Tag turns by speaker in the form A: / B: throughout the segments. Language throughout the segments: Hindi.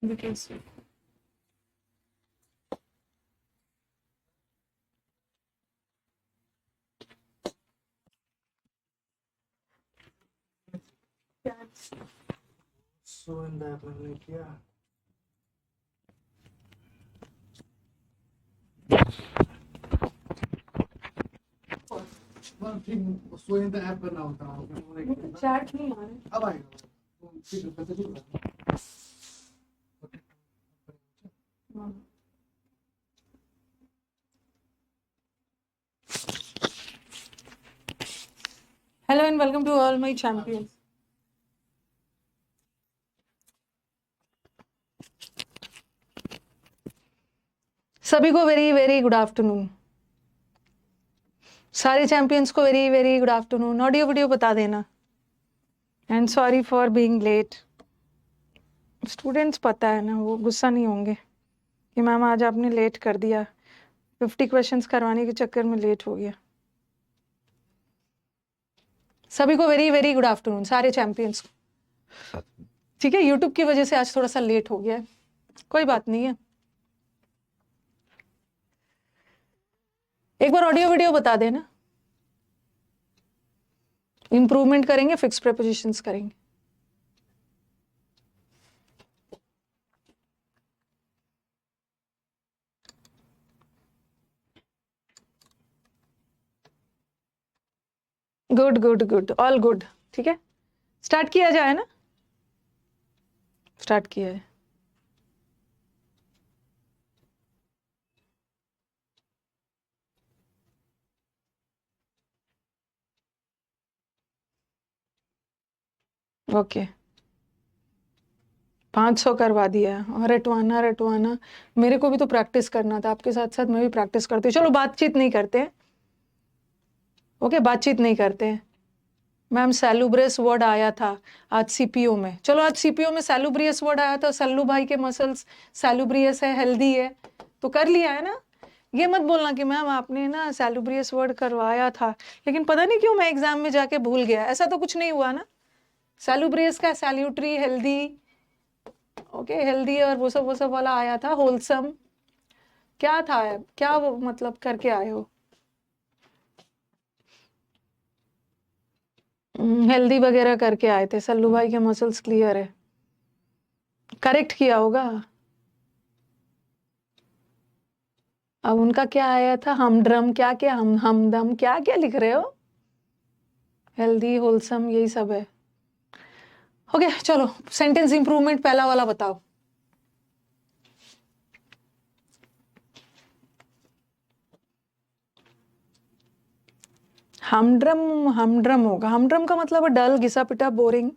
A: Because
B: सो इन दैट मैंने किया one thing so in the app करना होता है
A: चैट नहीं आ रहा
B: अब आएगा फिर पता चलेगा
A: है। Hello and welcome to all my champions. सभी को वेरी वेरी गुड आफ्टरनून। सारे चैंपियंस को very very good afternoon. Audio video बता देना and sorry for being late. Students पता है ना, वो गुस्सा नहीं होंगे कि मैम आज आपने लेट कर दिया, 50 क्वेश्चंस करवाने के चक्कर में लेट हो गया। सभी को वेरी वेरी गुड आफ्टरनून, सारे चैंपियंस को। ठीक है, यूट्यूब की वजह से आज थोड़ा सा लेट हो गया है, कोई बात नहीं है। एक बार ऑडियो वीडियो बता देना। इंप्रूवमेंट करेंगे, फिक्स प्रेपोजिशंस करेंगे। Good good good, all good. ठीक है, स्टार्ट किया जाए ना। स्टार्ट किया है। ओके, 500 करवा दिया है। और रटवाना रटवाना, मेरे को भी तो प्रैक्टिस करना था, आपके साथ साथ मैं भी प्रैक्टिस करती हूँ। चलो बातचीत नहीं करते हैं। ओके, बातचीत नहीं करते हैं। मैम सैलुब्रियस वर्ड आया था आज सीपीओ में। चलो आज सीपीओ में सैलुब्रियस वर्ड आया था। सल्लू भाई के मसल्स सैलुब्रियस है, हेल्दी है, तो कर लिया है ना। ये मत बोलना कि मैम आपने ना सैलुब्रियस वर्ड करवाया था लेकिन पता नहीं क्यों मैं एग्जाम में जाके भूल गया। ऐसा तो कुछ नहीं हुआ ना। सैलुब्रियस का सैल्यूटरी, हेल्दी, ओके हेल्दी और वो सब वाला आया था। होलसम क्या था, क्या वो मतलब करके आए हो। हेल्दी वगैरह करके आए थे। सल्लू भाई के मसल्स क्लियर है, करेक्ट किया होगा। अब उनका क्या आया था, हमड्रम क्या क्या, हमदम क्या क्या लिख रहे हो। हेल्दी होलसम यही सब है। ओके चलो, सेंटेंस इंप्रूवमेंट पहला वाला बताओ। हमड्रम, हमड्रम होगा। हमड्रम का मतलब है डल, घिसा पिटा, बोरिंग।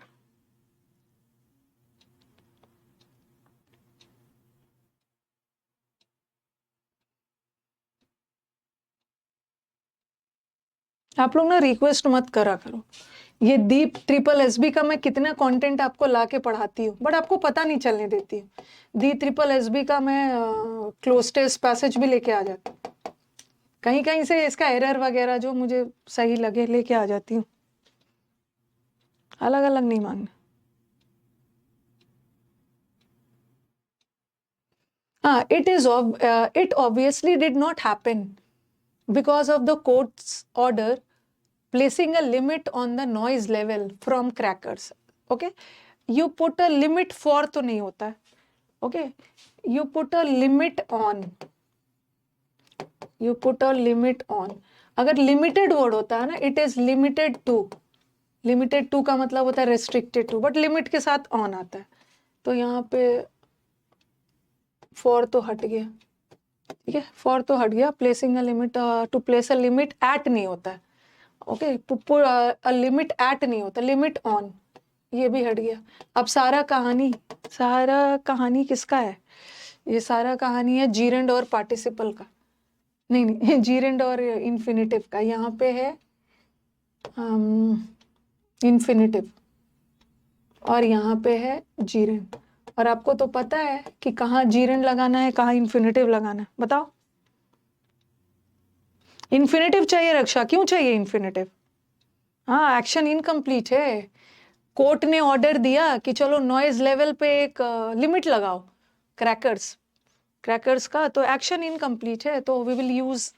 A: आप लोग ना रिक्वेस्ट मत करा करो। ये दीप ट्रिपल एसबी का मैं कितना कंटेंट आपको लाके पढ़ाती हूँ, बट आपको पता नहीं चलने देती हूँ। दी ट्रिपल एसबी का मैं क्लोज पैसेज भी लेके आ जाती हूँ। कहीं कहीं से इसका एरर वगैरह जो मुझे सही लगे लेके आ जाती हूँ, अलग अलग नहीं मांगना। हाँ, it obviously did not happen because of the court's order placing a limit on the noise level from crackers. Okay, you put a limit for तो नहीं होता है। Okay, you put a limit on, you put a limit on। अगर limited word होता है ना, it is limited to, limited to का मतलब होता है रेस्ट्रिक्टेड टू, बट लिमिट के साथ ऑन आता है। तो यहाँ पे फॉर तो हट गया, ठीक है, फॉर तो हट गया। Placing a limit, to place a limit at नहीं होता है, ओके, अ लिमिट एट नहीं होता, लिमिट ऑन, ये भी हट गया। अब सारा कहानी किसका है? ये सारा कहानी है जीरेंड और पार्टिसिपल का, नहीं जीरेंड और इन्फिनिटिव का। यहाँ पे है इन्फिनिटिव और यहाँ पे है जीरेंड। और आपको तो पता है कि कहाँ जीरेंड लगाना है, कहाँ इन्फिनिटिव लगाना है, बताओ। इन्फिनिटिव चाहिए रक्षा, क्यों चाहिए इन्फिनिटिव? हाँ, एक्शन इनकम्प्लीट है। कोर्ट ने ऑर्डर दिया कि चलो नॉइज लेवल पे एक लिमिट लगाओ क्रैकर्स का, तो एक्शन इनकम्प्लीट है, तो वी विल यूज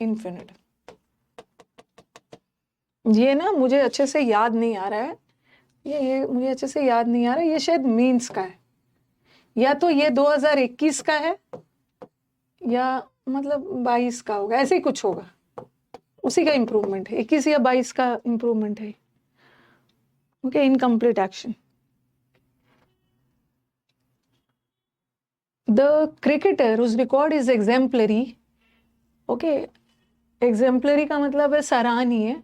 A: इन्फिनिटिव। ये ना मुझे अच्छे से याद नहीं आ रहा है, ये मुझे अच्छे से याद नहीं आ रहा है, ये शायद मीन्स का है, या तो ये 2021 का है या मतलब 22 का होगा, ऐसे ही कुछ होगा, उसी का इम्प्रूवमेंट है, 21 या 22 का इम्प्रूवमेंट है। Okay, incomplete action. The cricketer whose record is exemplary, okay, exemplary का मतलब है सराहनीय,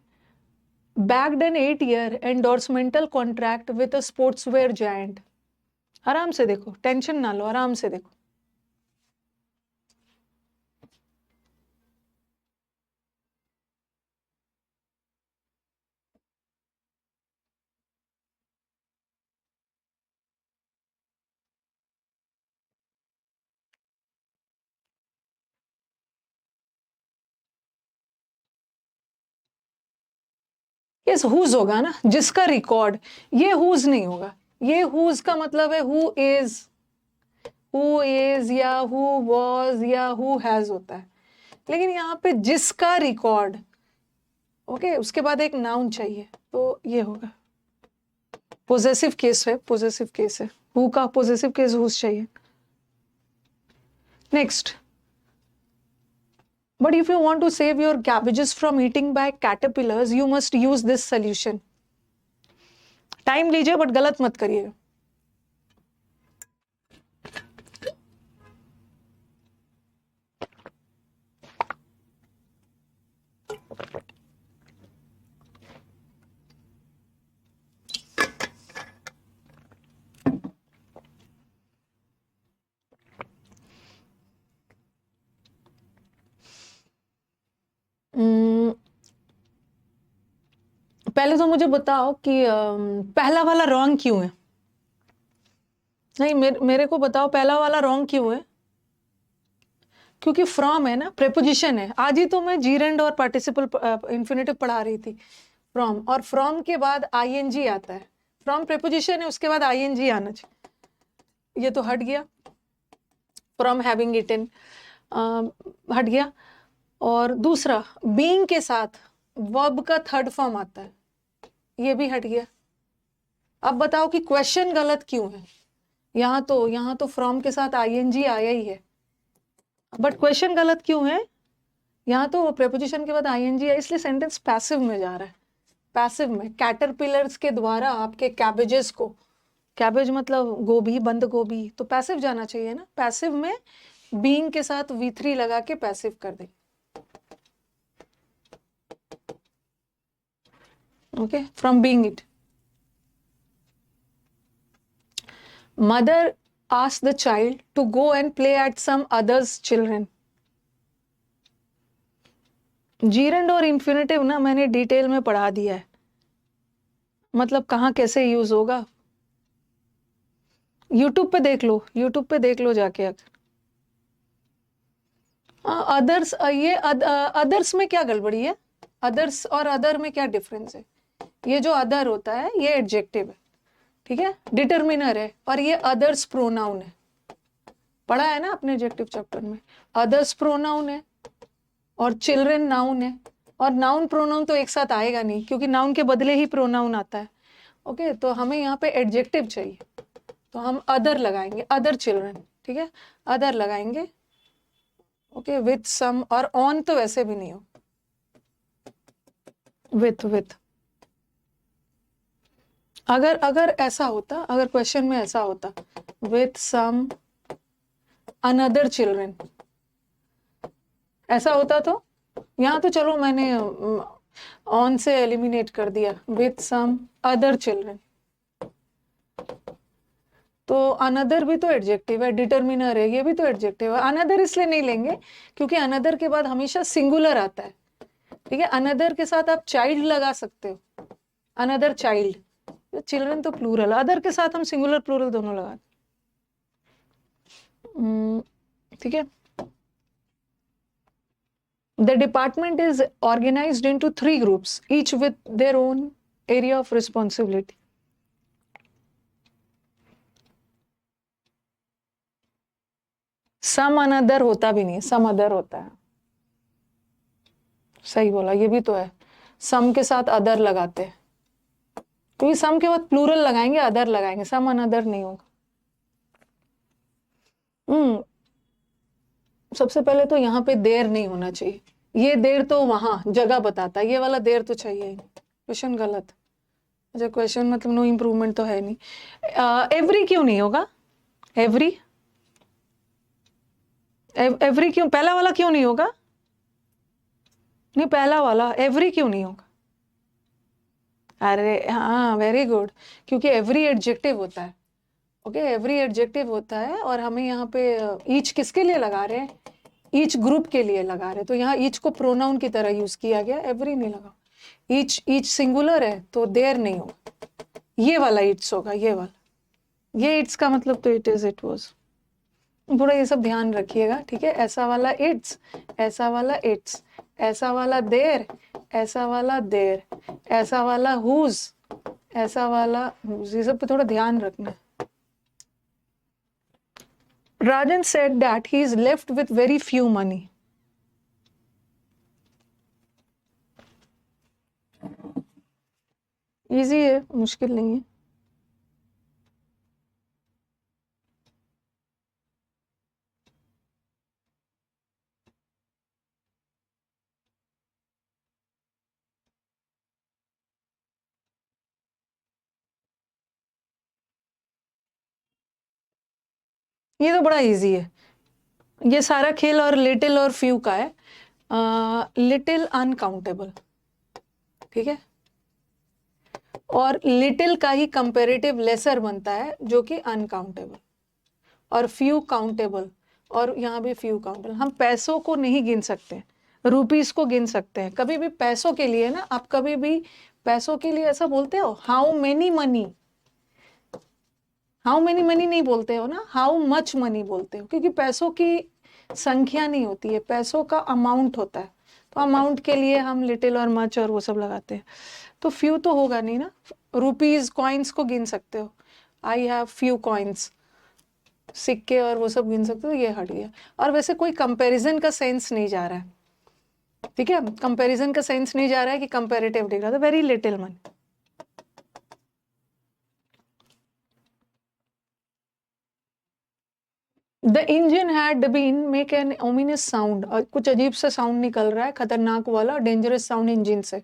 A: bagged an 8-year endorsemental contract with a sportswear giant। आराम से देखो, टेंशन ना लो, आराम से देखो। यस, हुज होगा ना, जिसका रिकॉर्ड। ये हुज नहीं होगा, ये हुज का मतलब है हु इज या हु वॉज या हु हैज होता है, लेकिन यहाँ पे जिसका रिकॉर्ड, ओके, उसके बाद एक नाउन चाहिए, तो ये होगा पोजेसिव केस है, पोजेसिव केस है, हु का पोजेसिव केस हुज चाहिए। Next, but if you want to save your cabbages from eating by caterpillars, you must use this solution। Time लीजिए बट गलत मत करिए। पहले तो मुझे बताओ कि पहला वाला रॉन्ग क्यों है? नहीं, मेरे को बताओ पहला वाला रॉन्ग क्यों है? क्योंकि फ्रॉम है ना, प्रेपोजिशन है। आज ही तो मैं जीरेंड और पार्टिसिपल इन्फिनिटिव पढ़ा रही थी। फ्रॉम, और फ्रॉम के बाद आईएनजी आता है, फ्रॉम प्रेपोजिशन है, उसके बाद आईएनजी आना चाहिए। ये तो हट गया, फ्रॉम हैविंग इटन हट गया। और दूसरा, बीइंग के साथ वर्ब का थर्ड फॉर्म आता है, ये भी हट गया। अब बताओ कि क्वेश्चन गलत क्यों है? यहाँ तो फ्रॉम के साथ आईएनजी आया ही है, बट क्वेश्चन गलत क्यों है? यहाँ तो प्रेपोजिशन के बाद आईएनजी है, इसलिए सेंटेंस पैसिव में जा रहा है। पैसिव में कैटरपिलर्स के द्वारा आपके कैबेजेस को, कैबेज मतलब गोभी, बंद गोभी, तो पैसिव जाना चाहिए ना। पैसिव में बीइंग के साथ V3 लगा के पैसिव कर दें। Okay, from being it. Mother asked the child to go and play at some others children। जीरेंड और इन्फिनिटिव ना मैंने डिटेल में पढ़ा दिया है, मतलब कहाँ कैसे यूज होगा, यूट्यूब पे देख लो, यूट्यूब पे देख लो जाके। अदर्स, ये अदर्स में क्या गड़बड़ी है? अदर्स और अदर में क्या डिफरेंस है? ये जो अदर होता है ये एडजेक्टिव है, ठीक है, डिटर्मिनर है, और ये अदर्स प्रोनाउन है। पढ़ा है ना अपने एडजेक्टिव चैप्टर में, अदर्स प्रोनाउन है और चिल्ड्रन नाउन है। और नाउन प्रोनाउन तो एक साथ आएगा नहीं, क्योंकि नाउन के बदले ही प्रोनाउन आता है। ओके, तो हमें यहाँ पे एडजेक्टिव चाहिए, तो हम अदर लगाएंगे, अदर चिल्ड्रन, ठीक है, अदर लगाएंगे। ओके, विथ सम, और ऑन तो वैसे भी नहीं हो, विथ अगर अगर ऐसा होता, अगर क्वेश्चन में ऐसा होता विथ सम अनदर चिल्ड्रन, ऐसा होता तो यहाँ तो चलो मैंने ऑन से एलिमिनेट कर दिया, विथ सम अदर चिल्ड्रन, तो अनदर भी तो एडजेक्टिव है, डिटर्मिनर है, ये भी तो एडजेक्टिव है। अनदर इसलिए नहीं लेंगे क्योंकि अनदर के बाद हमेशा सिंगुलर आता है, ठीक है। अनदर के साथ आप चाइल्ड लगा सकते हो, अनदर चाइल्ड, चिल्ड्रन तो प्लूरल, अदर के साथ हम सिंगुलर प्लूरल दोनों लगाते, ठीक है। The department is organized into 3 groups, each with their own area of responsibility. Some another होता भी नहीं, some other होता है, सही बोला, ये भी तो है। some के साथ other लगाते हैं, क्योंकि some के बाद plural लगाएंगे, other लगाएंगे, some another नहीं होगा। सबसे पहले तो यहाँ पे देर नहीं होना चाहिए, ये देर तो वहां जगह बताता है, ये वाला देर तो चाहिए ही। क्वेश्चन गलत। अच्छा, क्वेश्चन मतलब नो इम्प्रूवमेंट तो है नहीं। एवरी क्यों नहीं होगा? एवरी, एवरी क्यों, पहला वाला क्यों नहीं होगा? नहीं, पहला वाला एवरी क्यों नहीं होगा? अरे हाँ, वेरी गुड, क्योंकि एवरी एडजेक्टिव होता है। ओके, एवरी एडजेक्टिव होता है, और हमें यहाँ पे ईच किसके लिए लगा रहे हैं? ईच ग्रुप के लिए लगा रहे हैं, तो यहाँ ईच को प्रोनाउन की तरह यूज किया गया, एवरी नहीं लगा। ईच, ईच सिंगुलर है तो देर नहीं होगा, ये वाला इट्स होगा, ये वाला, ये इट्स का मतलब तो इट इज, इट वाज। थोड़ा ये सब ध्यान रखिएगा, ठीक है। ऐसा वाला इट्स, ऐसा वाला इट्स, ऐसा वाला देर, ऐसा वाला देर, ऐसा वाला हुज, ऐसा वाला हुज, ये सब पे थोड़ा ध्यान रखना है। Rajan said that he is left with very few money. Easy है, मुश्किल नहीं है। ये तो बड़ा इजी है, ये सारा खेल और लिटिल और फ्यू का है। लिटिल अनकाउंटेबल, ठीक है, और लिटिल का ही कंपेरेटिव लेसर बनता है जो कि अनकाउंटेबल, और फ्यू काउंटेबल, और यहाँ भी फ्यू काउंटेबल। हम पैसों को नहीं गिन सकते, रुपीस को गिन सकते हैं। कभी भी पैसों के लिए ना, आप कभी भी पैसों के लिए ऐसा बोलते हो how many money, how many money नहीं बोलते हो ना, हाउ मच मनी बोलते हो, क्योंकि पैसों की संख्या नहीं होती है, पैसों का अमाउंट होता है। तो अमाउंट के लिए हम लिटिल और मच और वो सब लगाते हैं, तो फ्यू तो होगा नहीं ना। रुपीज, कॉइन्स को गिन सकते हो, आई हैव फ्यू कॉइन्स, सिक्के और वो सब गिन सकते हो, ये हट गया। और वैसे कोई कंपैरिजन का सेंस नहीं जा रहा है, ठीक है, कंपैरिजन का सेंस नहीं जा रहा है कि कंपैरेटिव दिख रहा था, very little money. The engine had been make an ominous sound, और कुछ अजीब सा साउंड निकल रहा है, खतरनाक वाला, डेंजरस साउंड इंजन से।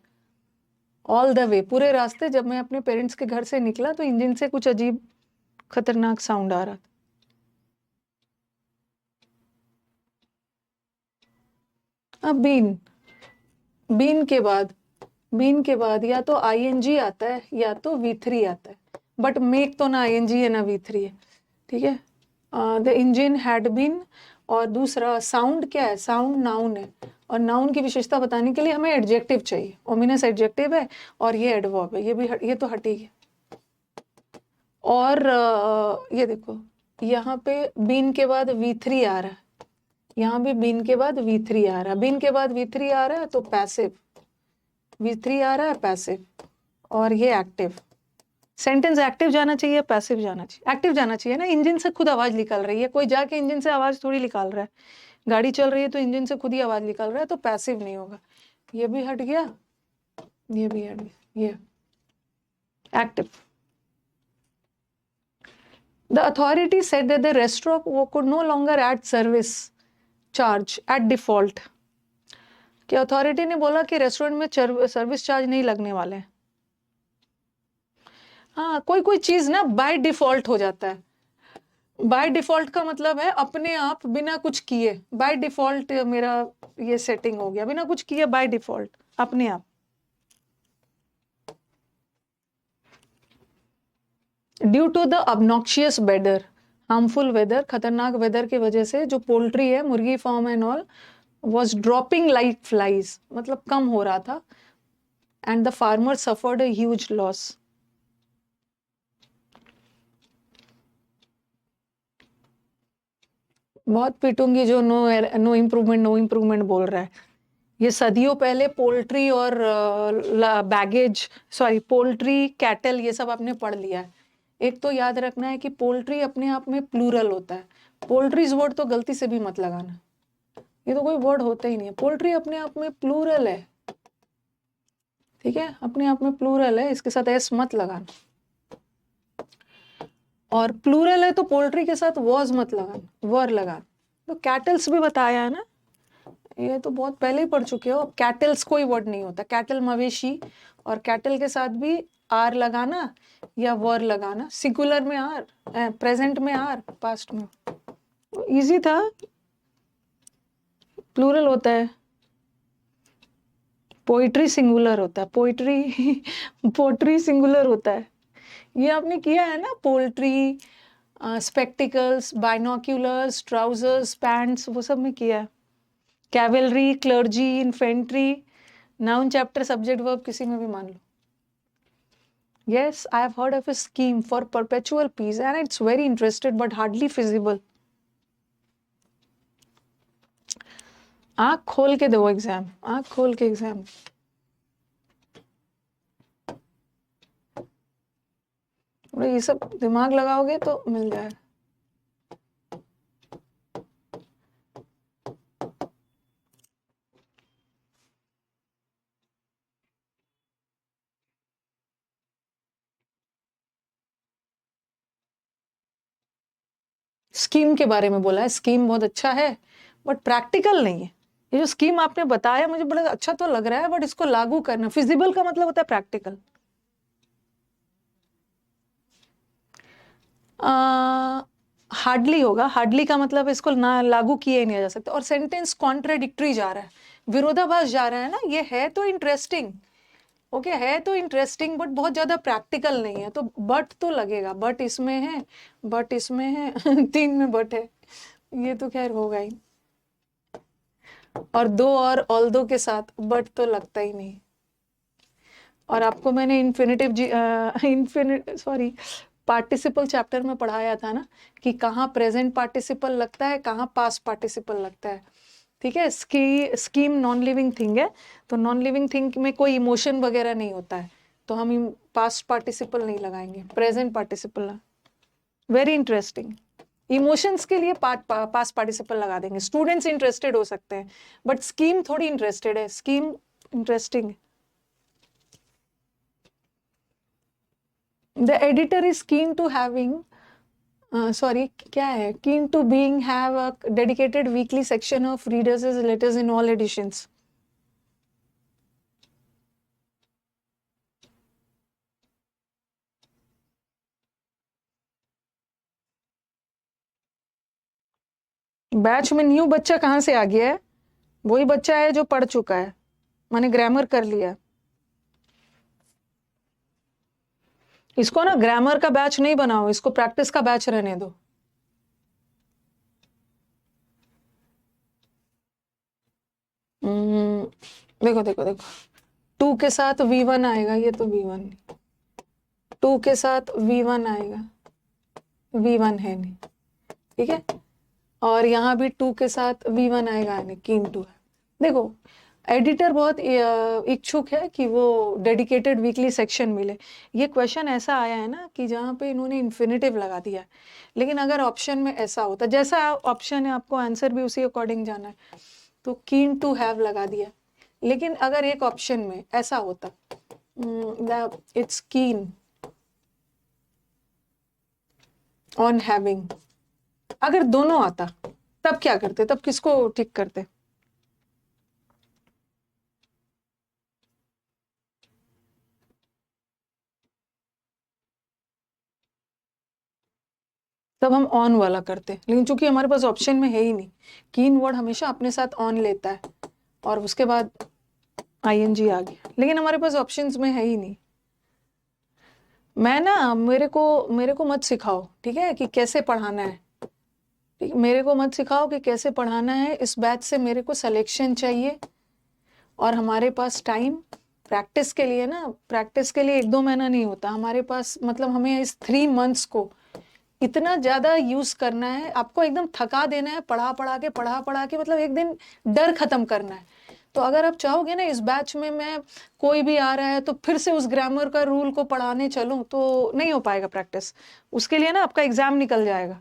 A: ऑल द वे, पूरे रास्ते जब मैं अपने पेरेंट्स के घर से निकला तो इंजन से कुछ अजीब खतरनाक साउंड आ रहा था। अब बीन, बीन के बाद, बीन के बाद या तो आईएनजी आता है या तो V3 आता है, बट मेक तो ना आईएनजी है ना V3 है, ठीक है। द इंजन हैड बीन, और दूसरा साउंड क्या है? साउंड नाउन है, और नाउन की विशेषता बताने के लिए हमें एडजेक्टिव चाहिए, ओमिनस एडजेक्टिव है, और ये एडवर्ब है, ये भी ये तो हटी है। और ये देखो, यहाँ पे बीन के बाद V3 आ रहा है, यहाँ भी बीन के बाद V3 आ रहा है, बीन के बाद V3 आ रहा है तो पैसिव, V3 आ रहा है पैसिव, और ये एक्टिव। सेंटेंस एक्टिव जाना चाहिए, पैसिव जाना चाहिए? एक्टिव जाना चाहिए ना, इंजन से खुद आवाज निकल रही है, कोई जाके इंजन से आवाज थोड़ी निकाल रहा है, गाड़ी चल रही है तो इंजन से खुद ही आवाज निकल रहा है, तो पैसिव नहीं होगा। ये भी हट गया, ये भी हट गया, ये active. The authority said that the restaurant could no longer add service charge at default. कि अथॉरिटी ने बोला कि रेस्टोरेंट में सर्विस चार्ज नहीं लगने वाले हैं। हाँ, कोई कोई चीज ना बाय डिफॉल्ट हो जाता है। बाय डिफॉल्ट का मतलब है अपने आप बिना कुछ किए, बाय डिफॉल्ट मेरा ये सेटिंग हो गया, बिना कुछ किए बाय डिफॉल्ट अपने आप। Due to the obnoxious weather, harmful weather, खतरनाक वेदर की वजह से जो पोल्ट्री है, मुर्गी farm and all was dropping like flies, मतलब कम हो रहा था, and the farmer suffered a huge loss. बहुत पीटूंगी जो नो इम्प्रूवमेंट बोल रहा है। ये सदियों पहले पोल्ट्री और बैगेज, सॉरी पोल्ट्री कैटल, ये सब आपने पढ़ लिया है। एक तो याद रखना है कि पोल्ट्री अपने आप में प्लूरल होता है। पोल्ट्रीज वर्ड तो गलती से भी मत लगाना, ये तो कोई वर्ड होता ही नहीं है। पोल्ट्री अपने आप में प्लूरल है, ठीक है, अपने आप में प्लूरल है, इसके साथ एस मत लगाना। और प्लूरल है तो पोल्ट्री के साथ वॉज मत लगाना, वर लगाना। तो कैटल्स भी बताया है ना, ये तो बहुत पहले ही पढ़ चुके हो। अब कैटल्स कोई वर्ड नहीं होता, कैटल मवेशी, और कैटल के साथ भी आर लगाना या वर लगाना, सिंगुलर में आर, प्रेजेंट में आर, पास्ट में। इजी था, प्लूरल होता है। पोइट्री सिंगुलर होता है, पोट्री सिंगुलर होता है। ये आपने किया है ना, poultry, spectacles, binoculars, trousers, pants, वो सब में किया है। Cavalry, clergy, infantry, noun chapter subject verb किसी में भी मान लो। Yes, I have heard of a scheme for perpetual peace and it's very interested but hardly feasible. आँख खोल के दो एग्जाम, आँख खोल के एग्जाम। ये सब दिमाग लगाओगे तो मिल जाएगा। स्कीम के बारे में बोला है, स्कीम बहुत अच्छा है बट प्रैक्टिकल नहीं है। ये जो स्कीम आपने बताया मुझे बड़ा अच्छा तो लग रहा है, बट इसको लागू करना, फिजिबल का मतलब होता है प्रैक्टिकल। हार्डली होगा, हार्डली का मतलब इसको ना लागू किया ही नहीं जा सकता। और सेंटेंस कॉन्ट्राडिक्टरी जा रहा है, विरोधाभास जा रहा है ना। ये है तो इंटरेस्टिंग, ओके है तो इंटरेस्टिंग, बट बहुत ज्यादा प्रैक्टिकल नहीं है, तो बट तो लगेगा, बट इसमें है, बट इसमें है तीन में बट है, ये तो खैर होगा ही। और दो और ऑल दो के साथ बट तो लगता ही नहीं। और आपको मैंने पार्टिसिपल चैप्टर में पढ़ाया था ना कि कहाँ प्रेजेंट पार्टिसिपल लगता है, कहाँ पास्ट पार्टिसिपल लगता है, ठीक है। स्कीम नॉन लिविंग थिंग है, तो नॉन लिविंग थिंग में कोई इमोशन वगैरह नहीं होता है, तो हम पास्ट पार्टिसिपल नहीं लगाएंगे, present participle. Very interesting. Emotions के लिए पास्ट पार्टिसिपल लगा देंगे, स्टूडेंट्स इंटरेस्टेड हो सकते हैं, बट स्कीम थोड़ी इंटरेस्टेड है, scheme interesting. The editor is keen to having, sorry क्या है, keen to being have a dedicated weekly section of readers' letters in all editions. Batch में न्यू बच्चा कहाँ से आ गया है? वही बच्चा है जो पढ़ चुका है, मैंने ग्रामर कर लिया। इसको ना ग्रामर का बैच नहीं बनाओ, इसको प्रैक्टिस का बैच रहने दो। देखो देखो देखो, 2 के साथ V1 आएगा, ये तो V1, 2 के साथ V1 आएगा, V1 है नहीं, ठीक है। और यहाँ भी 2 के साथ V1 आएगा, नहीं कीन टू है। देखो एडिटर बहुत इच्छुक है कि वो डेडिकेटेड वीकली सेक्शन मिले। ये क्वेश्चन ऐसा आया है ना कि जहाँ पे इन्होंने इन्फिनेटिव लगा दिया है, लेकिन अगर ऑप्शन में ऐसा होता, जैसा ऑप्शन है आपको आंसर भी उसी अकॉर्डिंग जाना है, तो कीन टू हैव लगा दिया। लेकिन अगर एक ऑप्शन में ऐसा होता, इट्स कीन ऑन हैविंग, अगर दोनों आता तब क्या करते, तब किसको ठीक करते? तब हम ऑन वाला करते हैं, लेकिन चूंकि हमारे पास ऑप्शन में है ही नहीं, कीन वर्ड हमेशा अपने साथ ऑन लेता है और उसके बाद आईएनजी आ गया, लेकिन हमारे पास ऑप्शंस में है ही नहीं। मैं ना मेरे को मत सिखाओ, ठीक है, कि कैसे पढ़ाना है, ठीक, मेरे को मत सिखाओ कि कैसे पढ़ाना है। इस बैच से मेरे को सिलेक्शन चाहिए और हमारे पास टाइम प्रैक्टिस के लिए ना, प्रैक्टिस के लिए 1-2 महीना नहीं होता हमारे पास, मतलब हमें इस 3 मंथ्स को इतना ज़्यादा यूज करना है, आपको एकदम थका देना है, पढ़ा पढ़ा के मतलब एक दिन डर खत्म करना है। तो अगर आप चाहोगे ना इस बैच में मैं कोई भी आ रहा है तो फिर से उस ग्रामर का रूल को पढ़ाने चलूं, तो नहीं हो पाएगा प्रैक्टिस। उसके लिए ना आपका एग्जाम निकल जाएगा।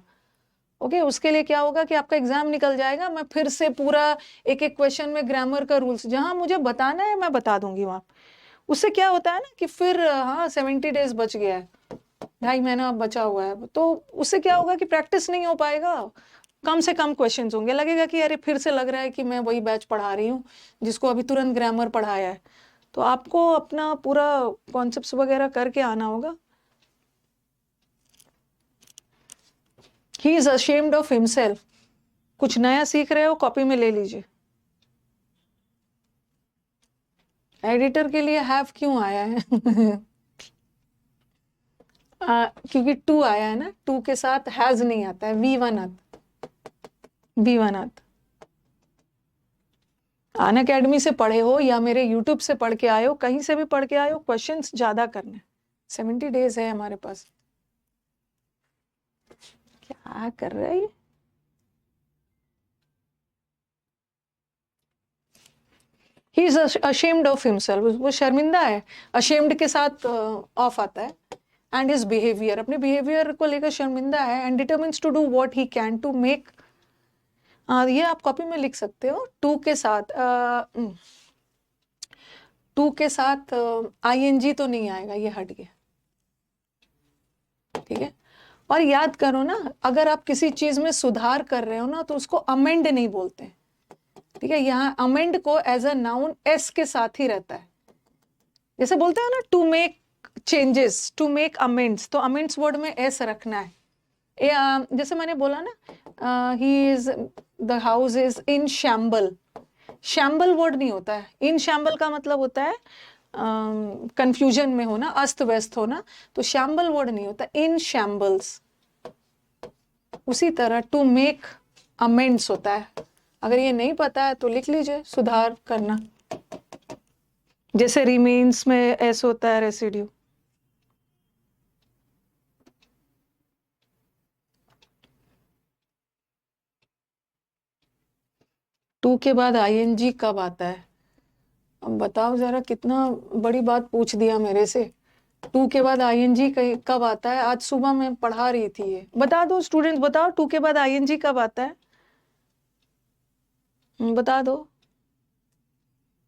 A: ओके, उसके लिए क्या होगा कि आपका एग्जाम निकल जाएगा, मैं फिर से पूरा एक एक क्वेश्चन में ग्रामर का रूल्स जहां मुझे बताना है मैं बता दूंगी वहां। उससे क्या होता है ना कि फिर हाँ 70 डेज बच गया है, 2.5 महीना अब बचा हुआ है, तो उससे क्या होगा कि प्रैक्टिस नहीं हो पाएगा, कम से कम क्वेश्चंस होंगे, लगेगा कि अरे फिर से लग रहा है कि मैं वही बैच पढ़ा रही हूँ जिसको अभी तुरंत ग्रामर पढ़ाया है। तो आपको अपना पूरा कॉन्सेप्ट्स वगैरह करके आना होगा। ही इज अशेम्ड ऑफ हिमसेल्फ। कुछ नया सीख रहे हो कॉपी में ले लीजिए। एडिटर के लिए हैव क्यों आया है? क्योंकि टू आया है ना, टू के साथ हैज नहीं आता है, V1 आता, V1 आता। अन अकेडमी से पढ़े हो या मेरे यूट्यूब से पढ़ के आए हो, कहीं से भी पढ़ के आए हो, क्वेश्चंस ज्यादा करने। 70 डेज है हमारे पास। क्या कर रहा है ये? He is ashamed of himself, वो शर्मिंदा है। अशेम्ड के साथ ऑफ आता है। एंड हिज बिहेवियर, अपने बिहेवियर को लेकर शर्मिंदा है। And determines to do what he can to make, ये आप कॉपी में लिख सकते हो। टू के साथ आईएनजी तो नहीं आएगा, ये हट गया, ठीक है। और याद करो ना, अगर आप किसी चीज में सुधार कर रहे हो ना तो उसको अमेंड नहीं बोलते, ठीक है। यहाँ अमेंड को एज अ नाउन एस के साथ ही रहता है। जैसे बोलते हैं ना to make changes, to make amends, तो अमेंड्स वर्ड में एस रखना है। जैसे मैंने बोला ना, he is, the house is in shamble, shamble word नहीं होता है। इन शैम्बल का मतलब होता है कंफ्यूजन में होना, अस्त व्यस्त होना, तो शैम्बल वर्ड नहीं होता, इन शैम्बल्स। उसी तरह टू मेक अमेंड्स होता है। अगर ये नहीं पता है तो लिख लीजिए, सुधार करना। जैसे रिमेन्स में एस होता है, रेसिड्यू। टू के बाद आईएनजी कब आता है? अब बताओ जरा, कितना बड़ी बात पूछ दिया मेरे से। टू के बाद आईएनजी कब आता है? आज सुबह मैं पढ़ा रही थी, ये बता दो स्टूडेंट्स, बताओ टू के बाद आईएनजी कब आता है? बता दो।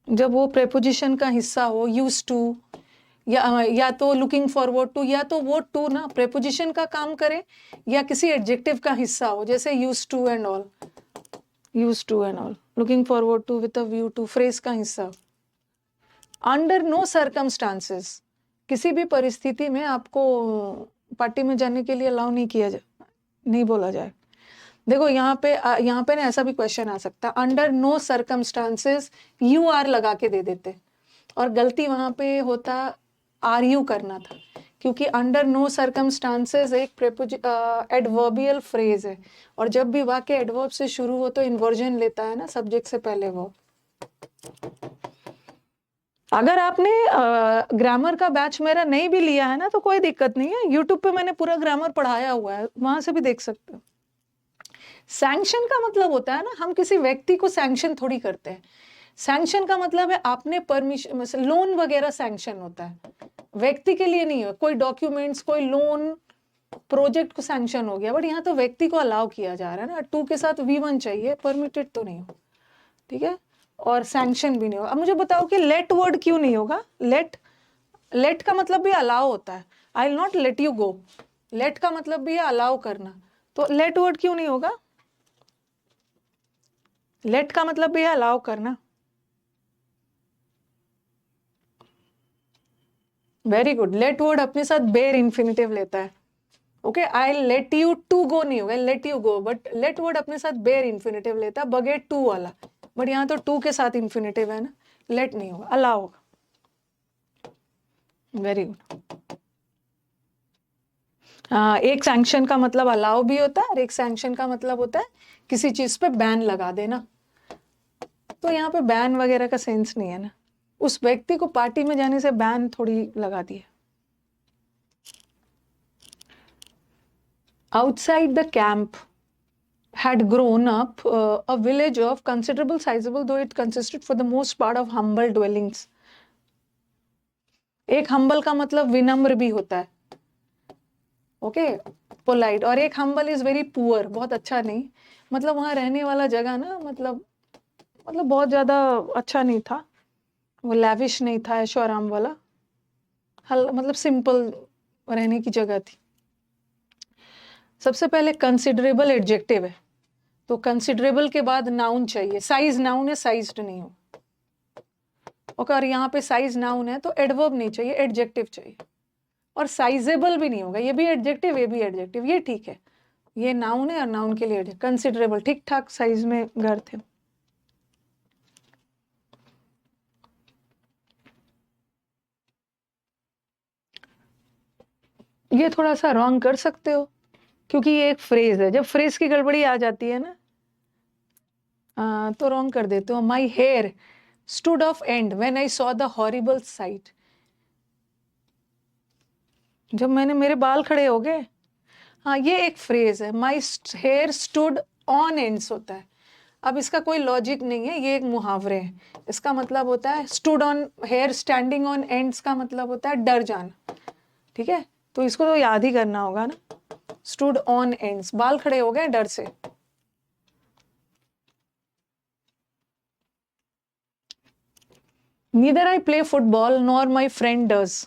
A: जब वो प्रेपोजिशन का हिस्सा हो, यूज टू या तो लुकिंग फॉरवर्ड टू, या तो वो टू ना प्रेपोजिशन का काम करे या किसी एडजेक्टिव का हिस्सा हो, जैसे use to and all, use to and all, looking forward to with a view to, phrase का हिस्सा। अंडर नो सर्कमस्टांसेस, किसी भी परिस्थिति में आपको पार्टी में जाने के लिए अलाउ नहीं किया जाए, नहीं बोला जाए। देखो यहाँ पे ना ऐसा भी क्वेश्चन आ सकता है, under no circumstances you are लगा के दे देते, और गलती वहां पे होता आर यू करना था, क्योंकि अंडर नो सर्कमस्टांसेस एक एडवर्बियल फ्रेज है, और जब भी वाक्य एडवर्ब से शुरू हो तो इन्वर्जन लेता है ना, सब्जेक्ट से पहले वो। अगर आपने ग्रामर का बैच मेरा नहीं भी लिया है ना तो कोई दिक्कत नहीं है, यूट्यूब पे मैंने पूरा ग्रामर पढ़ाया हुआ है, वहां से भी देख सकते हो। सैंक्शन का मतलब होता है ना, हम किसी व्यक्ति को सैंक्शन थोड़ी करते हैं। सैंक्शन का मतलब है आपने परमिशन, लोन वगैरह सैंक्शन होता है, व्यक्ति के लिए नहीं है। कोई डॉक्यूमेंट्स, कोई लोन, प्रोजेक्ट को सैंक्शन हो गया, बट यहाँ तो व्यक्ति को अलाउ किया जा रहा है ना। टू के साथ V1 चाहिए, परमिटेड तो नहीं हो, ठीक है, और सैंक्शन भी नहीं होगा। अब मुझे बताओ कि लेट वर्ड क्यों नहीं होगा? लेट का मतलब भी अलाउ होता है, I will not let you go, let का मतलब भी है अलाउ करना, तो लेट वर्ड क्यों नहीं होगा? लेट का मतलब भी है अलाउ करना। वेरी गुड, लेट वर्ड अपने साथ बेयर इंफिनिटिव लेता है, okay, I let you to go नहीं होगा, let you go, but let word अपने साथ बेयर इन्फिनेटिव लेता है, बगैर टू वाला, बट यहाँ तो टू के साथ इन्फिनेटिव है ना, लेट नहीं होगा, अलाउ होगा। Very good. एक सैंक्शन का मतलब अलाउ भी होता है और एक सैंक्शन का मतलब होता है किसी चीज पे बैन लगा देना। तो यहाँ पे बैन वगैरह का सेंस नहीं है ना, उस व्यक्ति को पार्टी में जाने से बैन थोड़ी लगा दिया। Outside the camp had grown up a village of considerable sizable, though it consisted for the most part of humble dwellings. एक humble का मतलब विनम्र भी होता है, ओके, पोलाइट, और एक humble is very poor, बहुत अच्छा नहीं, मतलब वहाँ रहने वाला जगह ना, मतलब बहुत ज्यादा अच्छा नहीं था, वो लैविश नहीं था, ऐशो आराम वाला, मतलब सिंपल रहने की जगह थी। सबसे पहले कंसिडरेबल एडजेक्टिव है, तो कंसिडरेबल के बाद नाउन चाहिए, साइज नाउन है, साइज्ड नहीं हो, ओके, और यहाँ पे साइज नाउन है तो एडवर्ब नहीं चाहिए, एडजेक्टिव चाहिए, और साइजेबल भी नहीं होगा, ये भी एडजेक्टिव, ये भी एडजेक्टिव, ये ठीक है, ये नाउन है और नाउन के लिए कंसिडरेबल, ठीक ठाक साइज में घर थे। ये थोड़ा सा रॉन्ग कर सकते हो क्योंकि ये एक फ्रेज है, जब फ्रेज की गड़बड़ी आ जाती है ना तो रॉन्ग कर देते हो। My hair stood off and when I saw the horrible sight, जब मेरे बाल खड़े हो गए, हाँ ये एक फ्रेज है। My hair stood on ends होता है, अब इसका कोई लॉजिक नहीं है, ये एक मुहावरे है, इसका मतलब होता है stood on, hair standing on ends का मतलब होता है डर जाना, ठीक है, तो इसको तो याद ही करना होगा ना, स्टूड ऑन एंड्स, बाल खड़े हो गए डर से। Neither I play football nor my friend does,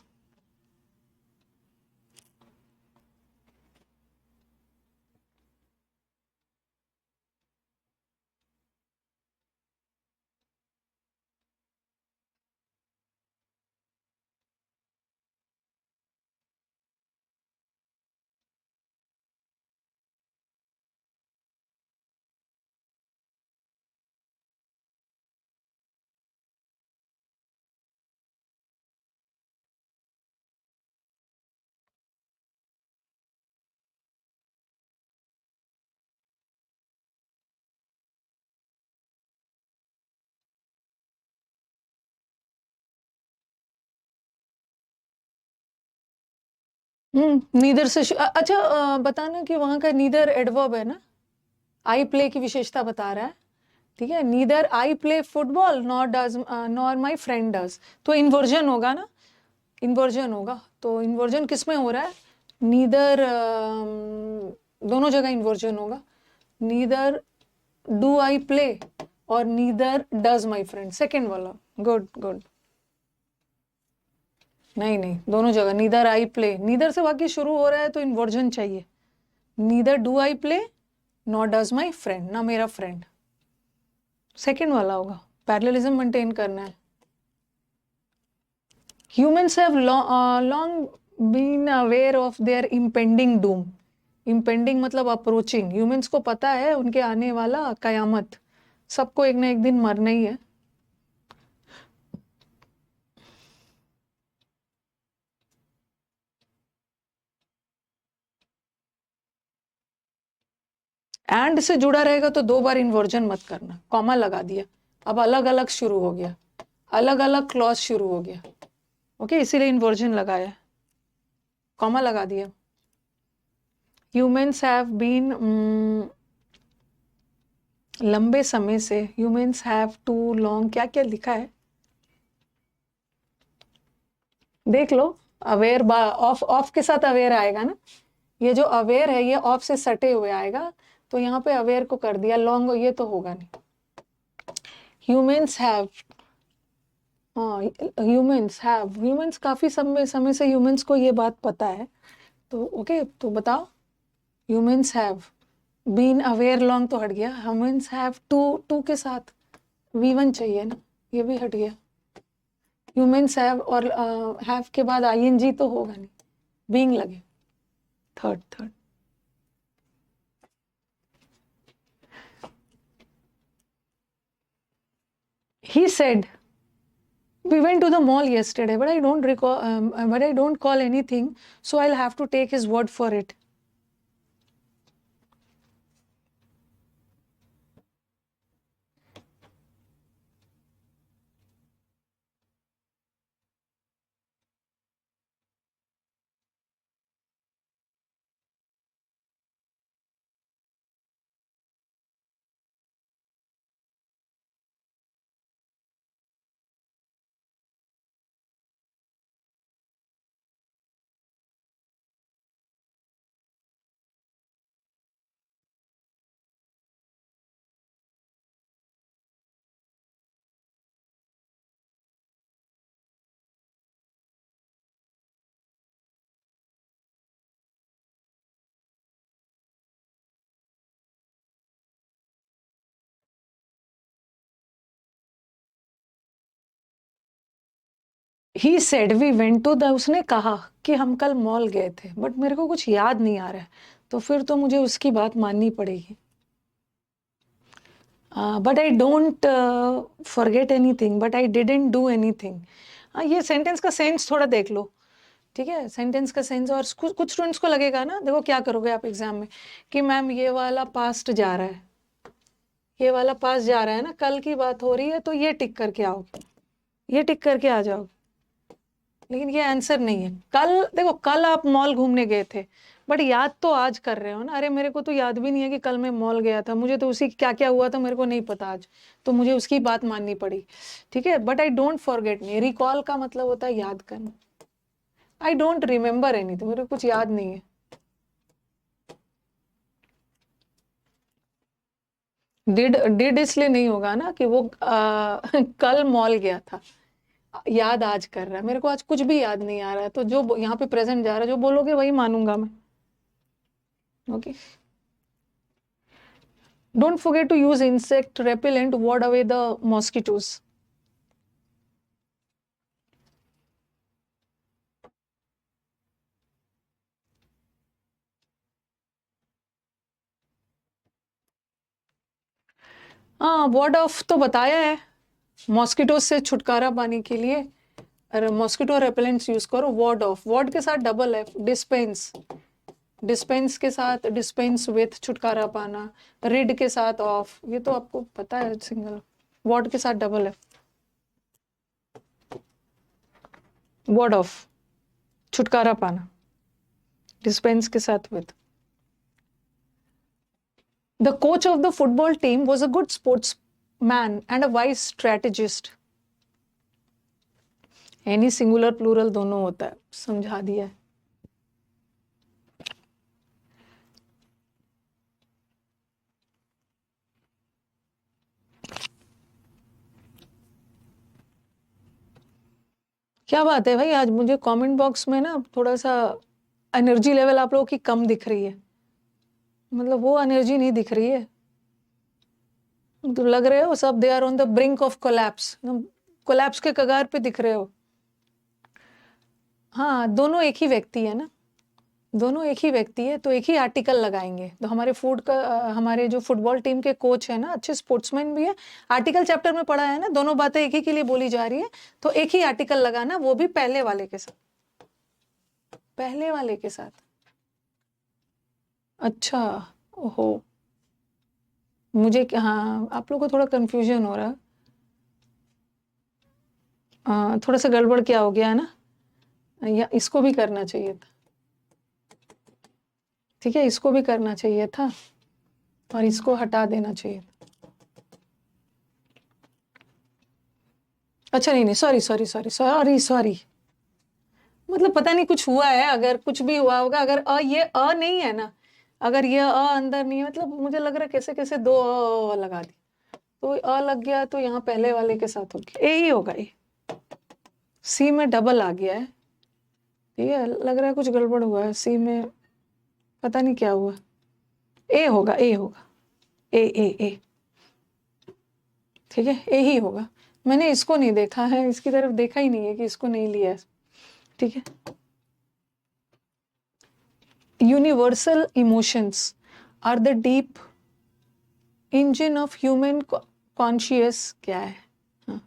A: neither से अच्छा बताना कि वहां का नीदर एडवर्ब है ना, आई प्ले की विशेषता बता रहा है, ठीक है, neither I play football nor does nor my friend does, तो इन्वर्जन होगा ना, इन्वर्जन होगा, तो इन्वर्जन किस में हो रहा है, नीदर, दोनों जगह इन्वर्जन होगा, नीदर डू आई प्ले और neither does my friend, second वाला, गुड गुड, नहीं नहीं दोनों जगह, नीदर आई प्ले, नीदर से वाक्य शुरू हो रहा है तो इन्वर्जन चाहिए, neither do I play not does my friend, ना मेरा फ्रेंड, सेकेंड वाला होगा, पैरेललिज्म मेंटेन करना है। Humans have long been aware of their impending doom, impending मतलब अप्रोचिंग, ह्यूमंस को पता है उनके आने वाला कयामत, सबको एक ना एक दिन मरना ही है। एंड से जुड़ा रहेगा तो दो बार इन्वर्जन मत करना, कॉमा लगा दिया, अब अलग अलग शुरू हो गया, अलग अलग क्लॉज शुरू हो गया, ओके, इसीलिए इन्वर्जन लगाया, कॉमा लगा दिया। ह्यूमंस हैव बीन, लंबे समय से, ह्यूमंस हैव टू लॉन्ग, क्या क्या लिखा है देख लो, अवेयर ऑफ, ऑफ के साथ अवेयर आएगा ना, ये जो अवेयर है ये ऑफ से सटे हुए आएगा, तो यहाँ पे अवेयर को कर दिया, लॉन्ग ये तो होगा नहीं। ह्यूमंस हैव, हाँ ह्यूमंस हैव, ह्यूमंस काफी समय से ह्यूमंस को ये बात पता है, तो ओके, तो बताओ, humans have been aware, long तो हट गया, ह्यूमंस हैव टू, टू के साथ V1 चाहिए ना, ये भी हट गया, ह्यूमंस हैव और हैव के बाद ING तो होगा नहीं, बीइंग लगे, third he said we went to the mall yesterday but I don't recall but I don't call anything so I'll have to take his word for it. He said we went to the उसने कहा कि हम कल मॉल गए थे बट मेरे को कुछ याद नहीं आ रहा है तो फिर तो मुझे उसकी बात माननी पड़ेगी. But I don't forget anything but I didn't do anything. ये सेंटेंस का सेंस थोड़ा देख लो. ठीक है, सेंटेंस का सेंस. और कुछ स्टूडेंट्स को लगेगा ना, देखो क्या करोगे आप एग्जाम में कि मैम ये वाला पास्ट जा रहा है, ये वाला पास जा रहा है ना, कल की बात हो रही है तो ये टिक करके आओ, ये टिक करके आ जाओ. लेकिन ये आंसर नहीं है. कल देखो, कल आप मॉल घूमने गए थे बट याद तो आज कर रहे हो ना. अरे मेरे को तो याद भी नहीं है कि कल मैं मॉल गया था, मुझे तो उसी क्या क्या हुआ था मेरे को नहीं पता आज, तो मुझे उसकी बात माननी पड़ी. ठीक है, बट आई डोंट फॉरगेट. नहीं, रिकॉल का मतलब होता है याद करना. आई डोंट रिमेम्बर एनीथिंग, मेरे को कुछ याद नहीं है. डिड इसलिए नहीं होगा ना कि वो कल मॉल गया था. याद आज कर रहा है, मेरे को आज कुछ भी याद नहीं आ रहा है, तो जो यहाँ पे प्रेजेंट जा रहा है जो बोलोगे वही मानूंगा मैं. Okay. Don't forget to use insect repellent, ward away the mosquitoes. हाँ, वॉर्ड ऑफ तो बताया है, मॉस्किटो से छुटकारा पाने के लिए. अरे मॉस्किटो रेपेलेंट्स यूज करो. वॉर्ड ऑफ, वॉर्ड के साथ डबल है. डिस्पेंस, डिस्पेंस के साथ डिस्पेंस विथ, छुटकारा पाना. रिड के साथ ऑफ, ये तो आपको पता है सिंगल. वॉर्ड के साथ डबल है. वॉर्ड ऑफ, छुटकारा पाना. डिस्पेंस के साथ with. The coach of the football team was a good sportsman and a wise strategist. Any singular plural दोनों होता है, समझा दिया है. क्या बात है भाई, आज मुझे कमेंट बॉक्स में ना थोड़ा सा एनर्जी लेवल आप लोगों की कम दिख रही है. मतलब वो एनर्जी नहीं दिख रही है. तो लग रहे हो सब they are on the brink of collapse, collapse के कगार पे दिख रहे हो. हाँ, दोनों एक ही व्यक्ति है ना, दोनों एक ही व्यक्ति है, तो एक ही आर्टिकल लगाएंगे. तो हमारे हमारे जो फुटबॉल टीम के कोच है ना, अच्छे स्पोर्ट्समैन भी है. आर्टिकल चैप्टर में पढ़ा है ना, दोनों बातें एक ही के लिए बोली जा रही है, तो एक ही आर्टिकल लगाना, वो भी पहले वाले के साथ. पहले वाले के साथ. अच्छा, ओहो, मुझे हाँ, आप लोग को थोड़ा कंफ्यूजन हो रहा है. थोड़ा सा गड़बड़ क्या हो गया है ना, या इसको भी करना चाहिए था. ठीक है, इसको भी करना चाहिए था और इसको हटा देना चाहिए था. अच्छा नहीं, सॉरी. मतलब पता नहीं कुछ हुआ है, अगर कुछ भी हुआ होगा, अगर ये नहीं है ना, अगर ये अंदर नहीं है, मतलब मुझे लग रहा है कैसे कैसे दो लगा दी, तो लग गया, तो यहाँ पहले वाले के साथ हो गया. ए ही होगा. ए सी में डबल आ गया है. ठीक है, लग रहा है कुछ गड़बड़ हुआ है सी में, पता नहीं क्या हुआ. ए होगा. ए. ठीक है, ए ही होगा. मैंने इसको नहीं देखा है, इसकी तरफ देखा ही नहीं है कि इसको नहीं लिया है. ठीक है, universal emotions are the deep engine of human conscious, क्या है? हाँ.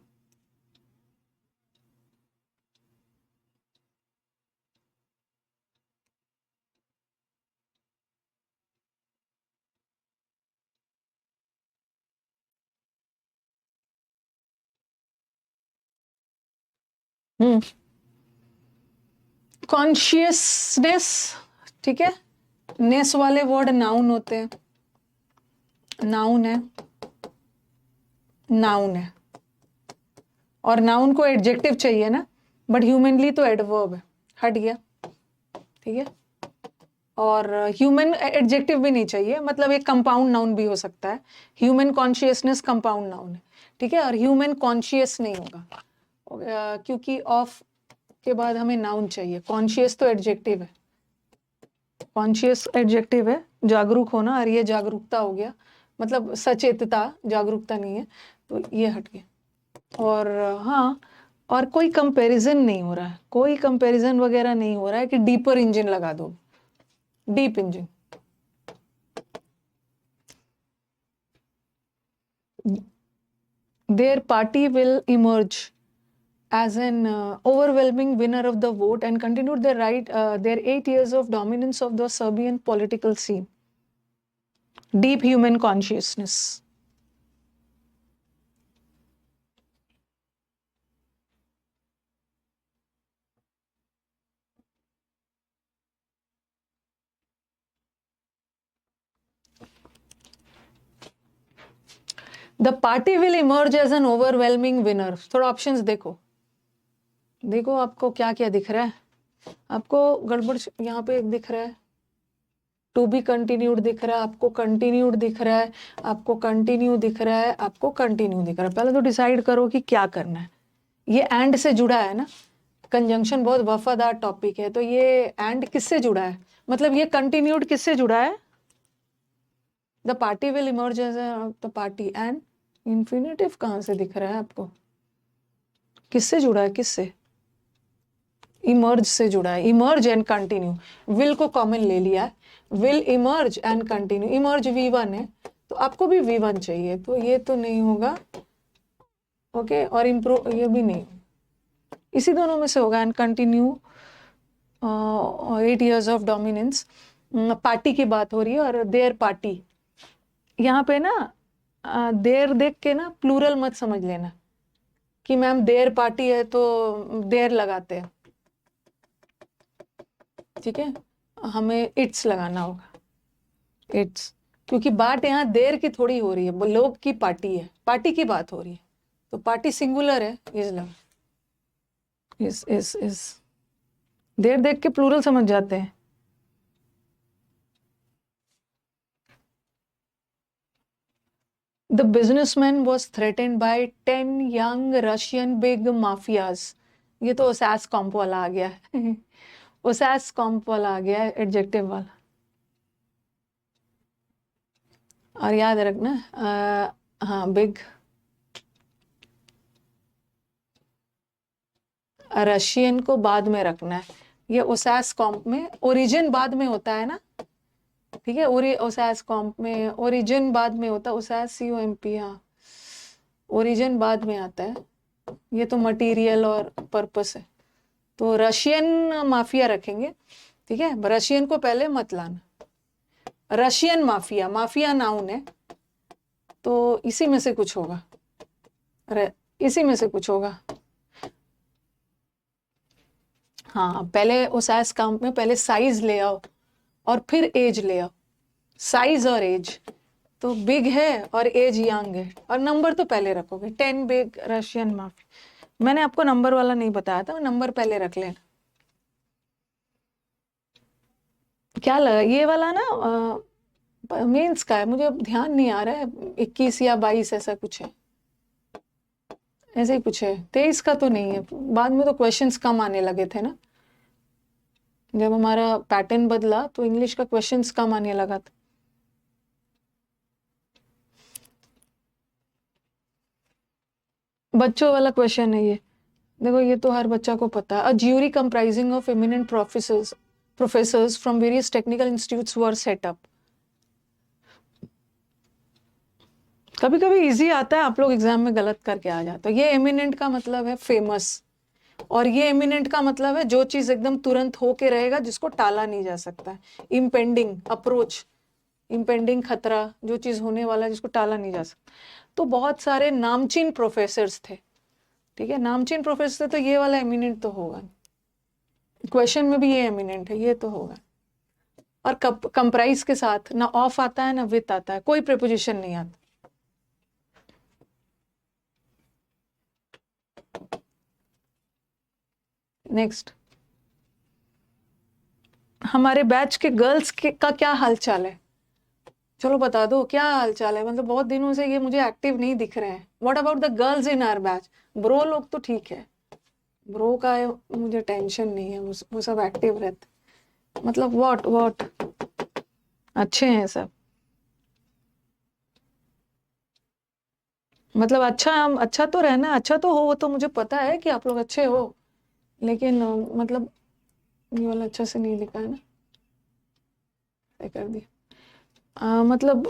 A: कॉन्शियसनेस, ठीक है, नेस वाले वर्ड नाउन होते हैं, नाउन है, नाउन है, और नाउन को एडजेक्टिव चाहिए ना, बट ह्यूमनली तो एडवर्ब है, हट गया, ठीक है। और ह्यूमन एडजेक्टिव भी नहीं चाहिए, मतलब एक कंपाउंड नाउन भी हो सकता है। ह्यूमन कॉन्शियसनेस कंपाउंड नाउन है, ठीक है, और ह्यूमन कॉन्शियस नहीं होगा, क्योंकि ऑफ के बाद हमें नाउन चाहिए। कॉन्शियस तो एडजेक्टिव है, कॉन्शियस एडजेक्टिव है, जागरूक होना, और ये जागरूकता हो गया, मतलब सचेतता, जागरूकता नहीं है, तो ये हट गया। और हाँ, और कोई कंपैरिजन नहीं हो रहा है, कोई कंपैरिजन वगैरह नहीं हो रहा है कि डीपर इंजन लगा दो, deep engine. Their party will emerge as an overwhelming winner of the vote and continued their 8 years of dominance of the Serbian political scene. Deep human consciousness. The party will emerge as an overwhelming winner. थोड़ा ऑप्शंस देखो, देखो आपको क्या क्या दिख रहा है। आपको गड़बड़ यहाँ पे एक दिख रहा है, टू बी कंटिन्यूड दिख रहा है, आपको कंटिन्यूड दिख रहा है, आपको कंटिन्यू दिख रहा है, आपको कंटिन्यू दिख रहा है। पहले तो डिसाइड करो कि क्या करना है। ये एंड से जुड़ा है ना, कंजंक्शन बहुत वफादार टॉपिक है, तो ये एंड किससे जुड़ा है, मतलब ये कंटिन्यूड किससे जुड़ा है? The party will emerge as the party, and infinitive कहाँ से दिख रहा है आपको? किससे जुड़ा है, किससे? इमर्ज से जुड़ा है, इमर्ज एंड कंटिन्यू, विल को कॉमन ले लिया है, will emerge and continue, emerge V1 है, तो आपको भी V1 चाहिए, तो ये तो नहीं होगा, ओके, और इम्प्रूव ये भी नहीं, इसी दोनों में से होगा, and continue 8 years of dominance. Party की बात हो रही है, और देयर पार्टी, यहाँ पे ना देर देख के ना प्लूरल मत समझ लेना कि मैम देयर पार्टी है तो देर लगाते हैं, ठीक है, हमें इट्स लगाना होगा, इट्स, क्योंकि बात यहाँ देर की थोड़ी हो रही है, लोग की पार्टी है, पार्टी की बात हो रही है, तो पार्टी सिंगुलर है, इज लगा, इस देर देख के प्लूरल समझ जाते हैं। The businessman was threatened by 10 young Russian big mafias. ये तो ओसास कॉम्प वाला आ गया है ओसास कॉम्प वाला आ गया है, एडजेक्टिव वाला। और याद रखना, हाँ, बिग, रशियन को बाद में रखना है, ये ओसास कॉम्प में ओरिजिन बाद में होता है ना, ठीक है, ओसास कॉम्प में ओरिजिन बाद में होता है, ओसास COMP, हाँ, ओरिजिन बाद में आता है, ये तो मटेरियल और पर्पस है, तो रशियन माफिया रखेंगे, ठीक है, रशियन को पहले मत लाना, रशियन माफिया, माफिया नाउन है, तो इसी में से कुछ होगा, इसी में से कुछ होगा। हाँ, पहले ओसास काउंट में पहले साइज ले आओ और फिर एज ले आओ, साइज और एज, तो बिग है और एज यंग है, और नंबर तो पहले रखोगे, 10 बिग रशियन माफी, मैंने आपको नंबर वाला नहीं बताया था, नंबर पहले रख लेना। क्या लगा ये वाला ना मेंस का है, मुझे अब ध्यान नहीं आ रहा है, 21 या 22 ऐसा कुछ है, ऐसे ही कुछ है, 23 का तो नहीं है, बाद में तो क्वेश्चंस कम आने लगे थे ना, जब हमारा पैटर्न बदला तो इंग्लिश का क्वेश्चंस कम आने लगा था। बच्चों वाला क्वेश्चन है ये, देखो ये तो हर बच्चा को पता है। A jury comprising of eminent professors professors from various technical institutes were set up. कभी कभी इजी आता है, आप लोग एग्जाम में गलत करके आ जाते हो। ये एमिनेंट का मतलब है फेमस, और ये एमिनेंट का मतलब है जो चीज एकदम तुरंत होके रहेगा, जिसको टाला नहीं जा सकता। इम्पेंडिंग अप्रोच, इम्पेंडिंग खतरा, जो चीज होने वाला है जिसको टाला नहीं जा सकता। तो बहुत सारे नामचीन प्रोफेसर्स थे, ठीक है, नामचीन प्रोफेसर थे, तो ये वाला एमिनेंट तो होगा। क्वेश्चन में भी ये एमिनेंट है, ये तो होगा। और कंप्राइज के साथ ना ऑफ आता है ना विथ आता है, कोई प्रीपोजिशन नहीं आता। नेक्स्ट, हमारे बैच के गर्ल्स का क्या हालचाल है? चलो बता दो क्या हालचाल है, मतलब बहुत दिनों से ये मुझे एक्टिव नहीं दिख रहे हैं। What about the girls in our batch? Bro लोग तो ठीक है, ब्रो का मुझे टेंशन नहीं है, वो सब एक्टिव रहते, मतलब व्हाट अच्छे हैं सब, मतलब अच्छा तो रहना, अच्छा तो हो, वो तो मुझे पता है कि आप लोग अच्छे हो, लेकिन मतलब ये वाला अच्छा से नहीं लिखा है ना, कर दिया। मतलब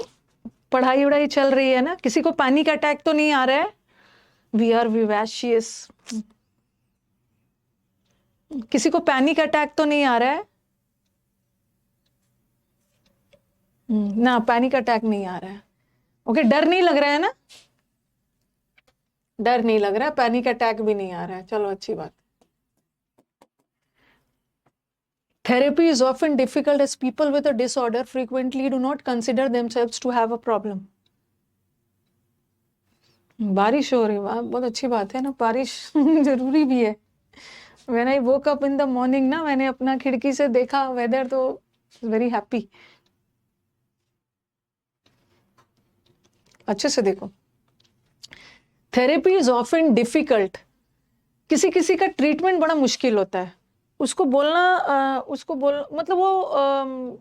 A: पढ़ाई वढ़ाई चल रही है ना? किसी को पैनिक अटैक तो नहीं आ रहा है? We are vivacious. किसी को पैनिक अटैक तो नहीं आ रहा है? ना, पैनिक अटैक नहीं आ रहा है। ओके, डर नहीं लग रहा है ना? डर नहीं लग रहा है, पैनिक अटैक भी नहीं आ रहा है, चलो अच्छी बात। Therapy is often difficult as people with a disorder frequently do not consider themselves to have a problem. बारिश हो रही है, वाह बहुत अच्छी बात है ना, बारिश जरूरी भी है। When I woke up in the morning ना, मैंने अपना खिड़की से देखा वेदर, तो वेरी हैप्पी। अच्छे से देखो, थेरेपी इज ऑफन डिफिकल्ट, किसी किसी का ट्रीटमेंट बड़ा मुश्किल होता है, उसको बोलना मतलब वो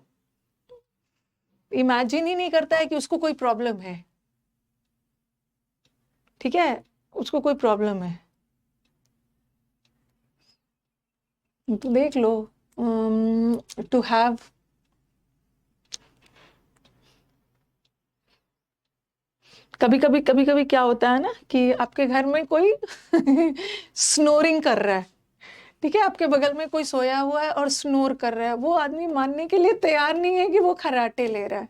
A: इमेजिन ही नहीं करता है कि उसको कोई प्रॉब्लम है, ठीक है, उसको कोई प्रॉब्लम है। तो देख लो, टू हैव कभी कभी क्या होता है ना कि आपके घर में कोई स्नोरिंग कर रहा है, ठीक है, आपके बगल में कोई सोया हुआ है और स्नोर कर रहा है, वो आदमी मानने के लिए तैयार नहीं है कि वो खर्राटे ले रहा है,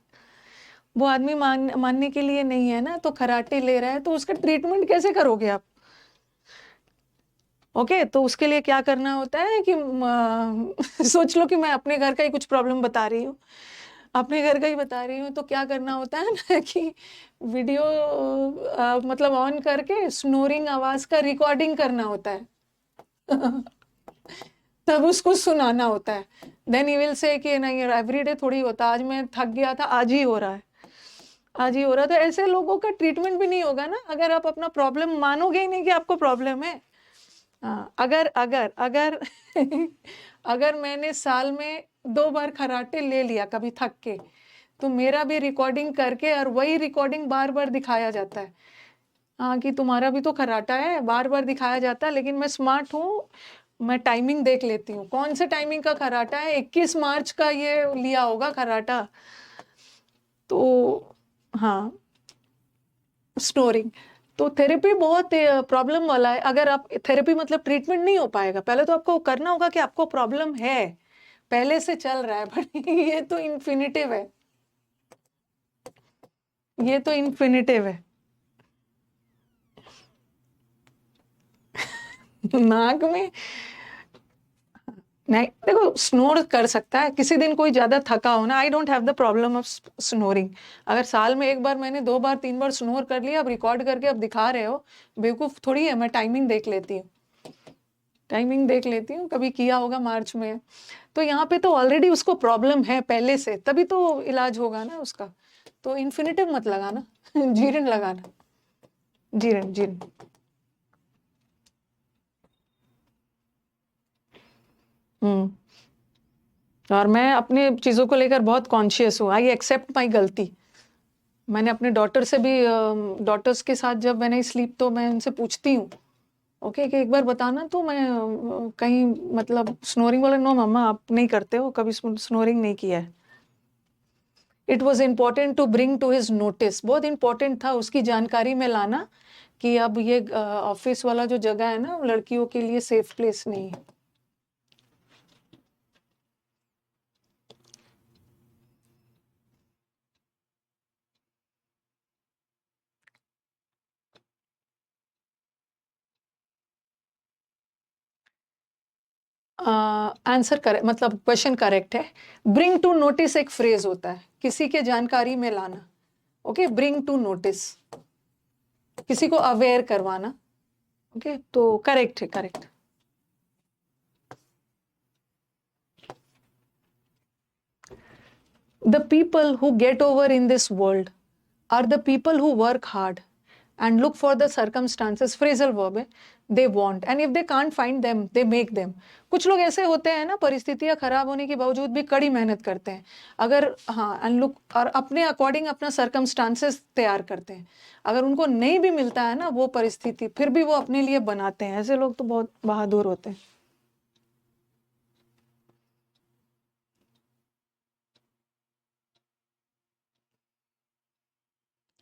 A: वो आदमी मानने के लिए नहीं है ना, तो खर्राटे ले रहा है, तो उसका ट्रीटमेंट कैसे करोगे आप? ओके, तो उसके लिए क्या करना होता है कि सोच लो कि मैं अपने घर का ही कुछ प्रॉब्लम बता रही हूँ, अपने घर का ही बता रही हूँ, तो क्या करना होता है ना कि वीडियो मतलब ऑन करके स्नोरिंग आवाज का रिकॉर्डिंग करना होता है तब उसको सुनाना होता है। देन ही विल से कि नहीं एवरीडे थोड़ी होता, आज मैं थक गया था, आज ही हो रहा है, आज ही हो रहा है। तो ऐसे लोगों का ट्रीटमेंट भी नहीं होगा ना, अगर आप अपना प्रॉब्लम मानोगे ही नहीं कि आपको प्रॉब्लम है। अगर अगर अगर अगर मैंने साल में 2 बार खर्राटे ले लिया कभी थक के, तो मेरा भी रिकॉर्डिंग करके और वही रिकॉर्डिंग बार बार दिखाया जाता है, हाँ कि तुम्हारा भी तो खर्राटा है, बार बार दिखाया जाता है। लेकिन मैं स्मार्ट हूँ, मैं टाइमिंग देख लेती हूँ, कौन से टाइमिंग का खर्राटा है, 21 मार्च का ये लिया होगा खर्राटा, तो हाँ स्नोरिंग। तो थेरेपी बहुत प्रॉब्लम वाला है। अगर आप थेरेपी मतलब ट्रीटमेंट नहीं हो पाएगा, पहले तो आपको करना होगा कि आपको प्रॉब्लम है, पहले से चल रहा है, बट ये तो इन्फिनिटिव है, ये तो इन्फिनिटिव है नाक में नहीं, देखो स्नोर कर सकता है, किसी दिन कोई ज्यादा थका हो ना, I don't have the problem of snoring. अगर साल में 1 बार मैंने 2 बार 3 बार स्नोर कर लिया, अब रिकॉर्ड करके अब दिखा रहे हो, बेवकूफ थोड़ी है, मैं टाइमिंग देख लेती हूँ, टाइमिंग देख लेती हूँ, कभी किया होगा मार्च में। तो यहाँ पे तो ऑलरेडी उसको प्रॉब्लम है पहले से, तभी तो इलाज होगा ना उसका। तो इन्फिनिटिव मत लगाना जीरन लगाना, जीरन जीरन। और मैं अपने चीज़ों को लेकर बहुत कॉन्शियस हूँ, आई एक्सेप्ट माई गलती। मैंने अपने डॉटर से भी, डॉटर्स के साथ जब मैंने स्लीप, तो मैं उनसे पूछती हूँ ओके कि एक बार बताना तो मैं कहीं मतलब स्नोरिंग बोले, नो मम्मा आप नहीं करते हो, कभी स्नोरिंग नहीं किया है। It was important to bring to his notice, बहुत इंपॉर्टेंट था उसकी जानकारी में लाना कि अब ये ऑफिस वाला जो जगह है ना लड़कियों के लिए सेफ प्लेस नहीं है। आंसर करेक्ट मतलब क्वेश्चन करेक्ट है। ब्रिंग टू नोटिस एक फ्रेज होता है, किसी के जानकारी में लाना। ओके, ब्रिंग टू नोटिस, किसी को अवेयर करवाना। ओके तो करेक्ट है, correct. The people who get over in this world are the people who work hard and look for the circumstances, phrasal verb है, they want, and if they can't find them they make them। कुछ लोग ऐसे होते हैं ना, परिस्थितियां खराब होने के बावजूद भी कड़ी मेहनत करते हैं, अगर हाँ एंड लुक, और अपने अकॉर्डिंग अपना सर्कमस्टांसेस तैयार करते हैं। अगर उनको नहीं भी मिलता है ना वो परिस्थिति, फिर भी वो अपने लिए बनाते हैं। ऐसे लोग तो बहुत बहादुर होते हैं।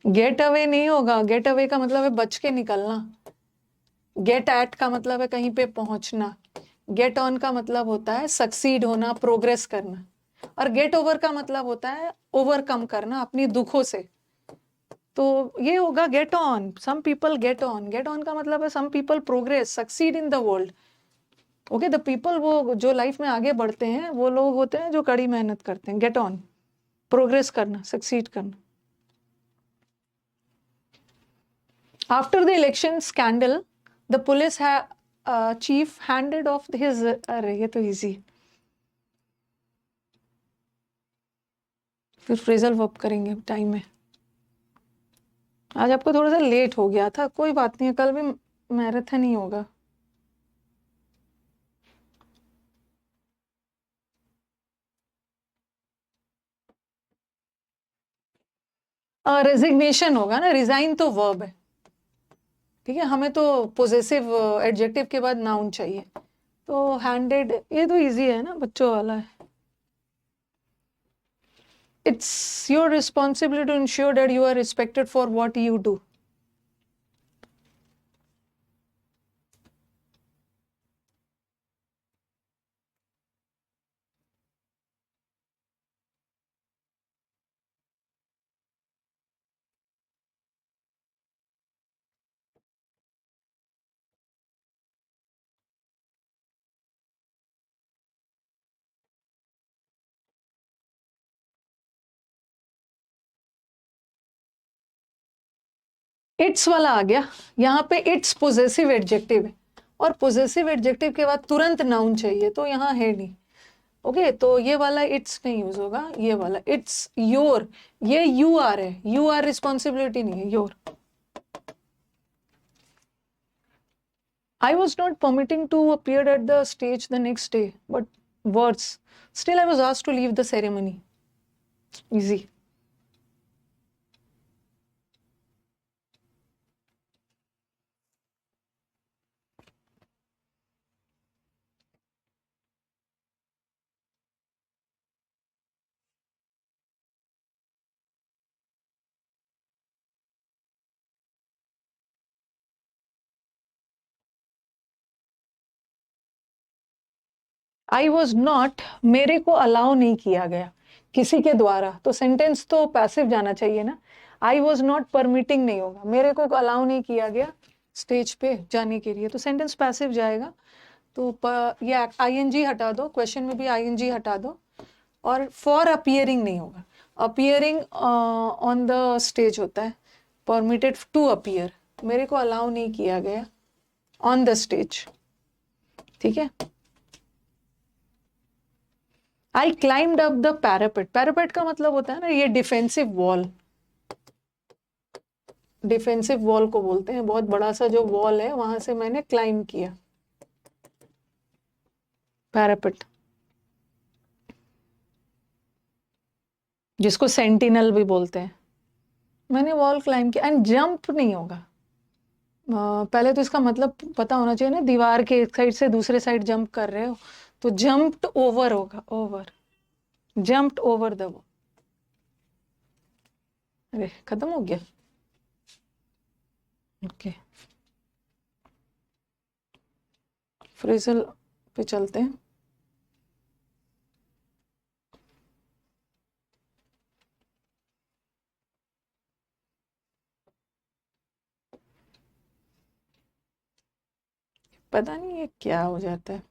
A: गेट अवे नहीं होगा, गेट अवे का मतलब है बच के निकलना। गेट एट का मतलब है कहीं पे पहुंचना। गेट ऑन का मतलब होता है सक्सीड होना, प्रोग्रेस करना। और गेट ओवर का मतलब होता है ओवरकम करना अपनी दुखों से। तो ये होगा get on, some people get on. Get on का मतलब है some people progress, succeed in the world. Okay, the people, वो जो लाइफ में आगे बढ़ते हैं वो लोग होते हैं जो कड़ी मेहनत करते हैं। गेट ऑन, प्रोग्रेस करना, सक्सीड करना। After the election scandal, the police chief handed off his, अरे ये तो easy, फिर फ्रेजल वर्ब करेंगे टाइम में। आज आपको थोड़ा सा लेट हो गया था, कोई बात नहीं है, कल भी मैराथन ही होगा। रेजिग्नेशन होगा ना, रिजाइन तो वर्ब है। ठीक है, हमें तो पोजेसिव एडजेक्टिव के बाद नाउन चाहिए। तो हैंडेड, ये तो इजी है ना, बच्चों वाला है। It's your responsibility to ensure that you are respected for what you do. It's वाला आ गया, यहाँ पे इट्स पोजेसिव एडजेक्टिव है, और पोजेसिव एडजेक्टिव के बाद तुरंत नाउन चाहिए, तो यहाँ है नहीं। ओके तो ये वाला इट्स नहीं यूज होगा, ये वाला इट्स योर, ये यू आर है, यू आर रिस्पॉन्सिबिलिटी नहीं है, your. I was not permitting to appear at the stage the next day, but words. Still, I was asked to leave the ceremony. Easy. I was not, मेरे को अलाउ नहीं किया गया किसी के द्वारा, तो सेंटेंस तो पैसिव जाना चाहिए ना। आई वॉज नॉट परमिटिंग नहीं होगा, मेरे को अलाउ नहीं किया गया स्टेज पे जाने के लिए, तो सेंटेंस पैसिव जाएगा। तो ये आईएनजी हटा दो, क्वेश्चन में भी आईएनजी हटा दो, और फॉर अपीयरिंग नहीं होगा। अपीयरिंग ऑन द स्टेज होता है, परमिटेड टू अपीयर, मेरे को अलाउ नहीं किया गया ऑन द स्टेज। ठीक है, आई climbed up the parapet, parapet का मतलब होता है ना ये डिफेंसिव वॉल, डिफेंसिव वॉल को बोलते हैं, बहुत बड़ा सा जो वॉल है वहां से मैंने क्लाइम किया, पैरापेट, जिसको सेंटिनल भी बोलते हैं। मैंने वॉल क्लाइम किया। एंड जंप नहीं होगा, पहले तो इसका मतलब पता होना चाहिए ना, दीवार के एक साइड से दूसरे साइड जंप कर रहे हो तो जंप्ड ओवर होगा, over, jumped over the wall. अरे खत्म हो गया। ओके, फ्रेजल पे चलते हैं। पता नहीं ये क्या हो जाता है।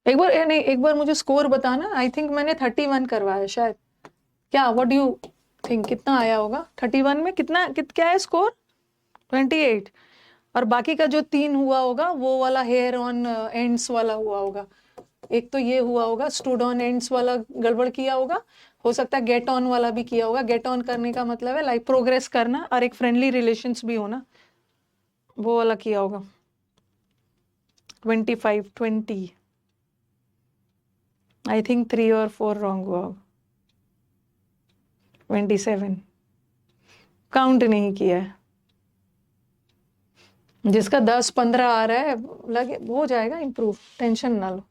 A: एक बार नहीं, एक बार मुझे स्कोर बताना। आई थिंक मैंने 31 करवाया शायद। क्या, व्हाट डू यू थिंक, कितना आया होगा 31 में? कितना क्या है स्कोर? 28। और बाकी का जो 3 हुआ होगा वो वाला हेयर ऑन एंड्स वाला हुआ होगा। एक तो ये हुआ होगा, स्टूड ऑन एंड्स वाला गड़बड़ किया होगा। हो सकता है गेट ऑन वाला भी किया होगा। गेट ऑन करने का मतलब है लाइक प्रोग्रेस करना और एक फ्रेंडली रिलेशंस भी होना, वो वाला किया होगा। 25, 20, आई थिंक 3 और 4 रॉन्ग हुआ होगा। 27 काउंट नहीं किया है। जिसका 10-15 आ रहा है लगे हो जाएगा इम्प्रूव, टेंशन ना लो।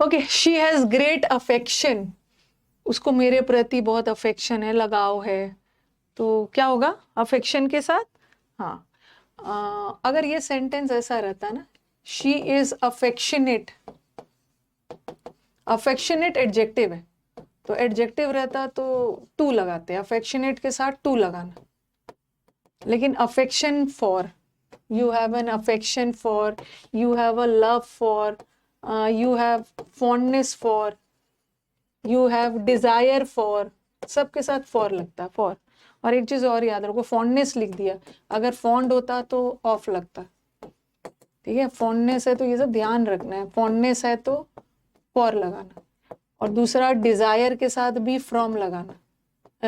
A: Okay, she has great affection, उसको मेरे प्रति बहुत अफेक्शन है, लगाव है। तो क्या होगा अफेक्शन के साथ? हाँ, अगर ये सेंटेंस ऐसा रहता ना, she is affectionate, affectionate adjective है तो एडजेक्टिव रहता तो टू लगाते, अफेक्शनेट के साथ टू लगाना। लेकिन affection for, you have an affection for, you have a love for, you have fondness for, you have desire for, सबके साथ for लगता है, for। और एक चीज और याद रखो, fondness लिख दिया, अगर fond होता तो off लगता। ठीक है, fondness है तो ये सब ध्यान रखना है, fondness है तो for लगाना, और दूसरा desire के साथ भी from लगाना,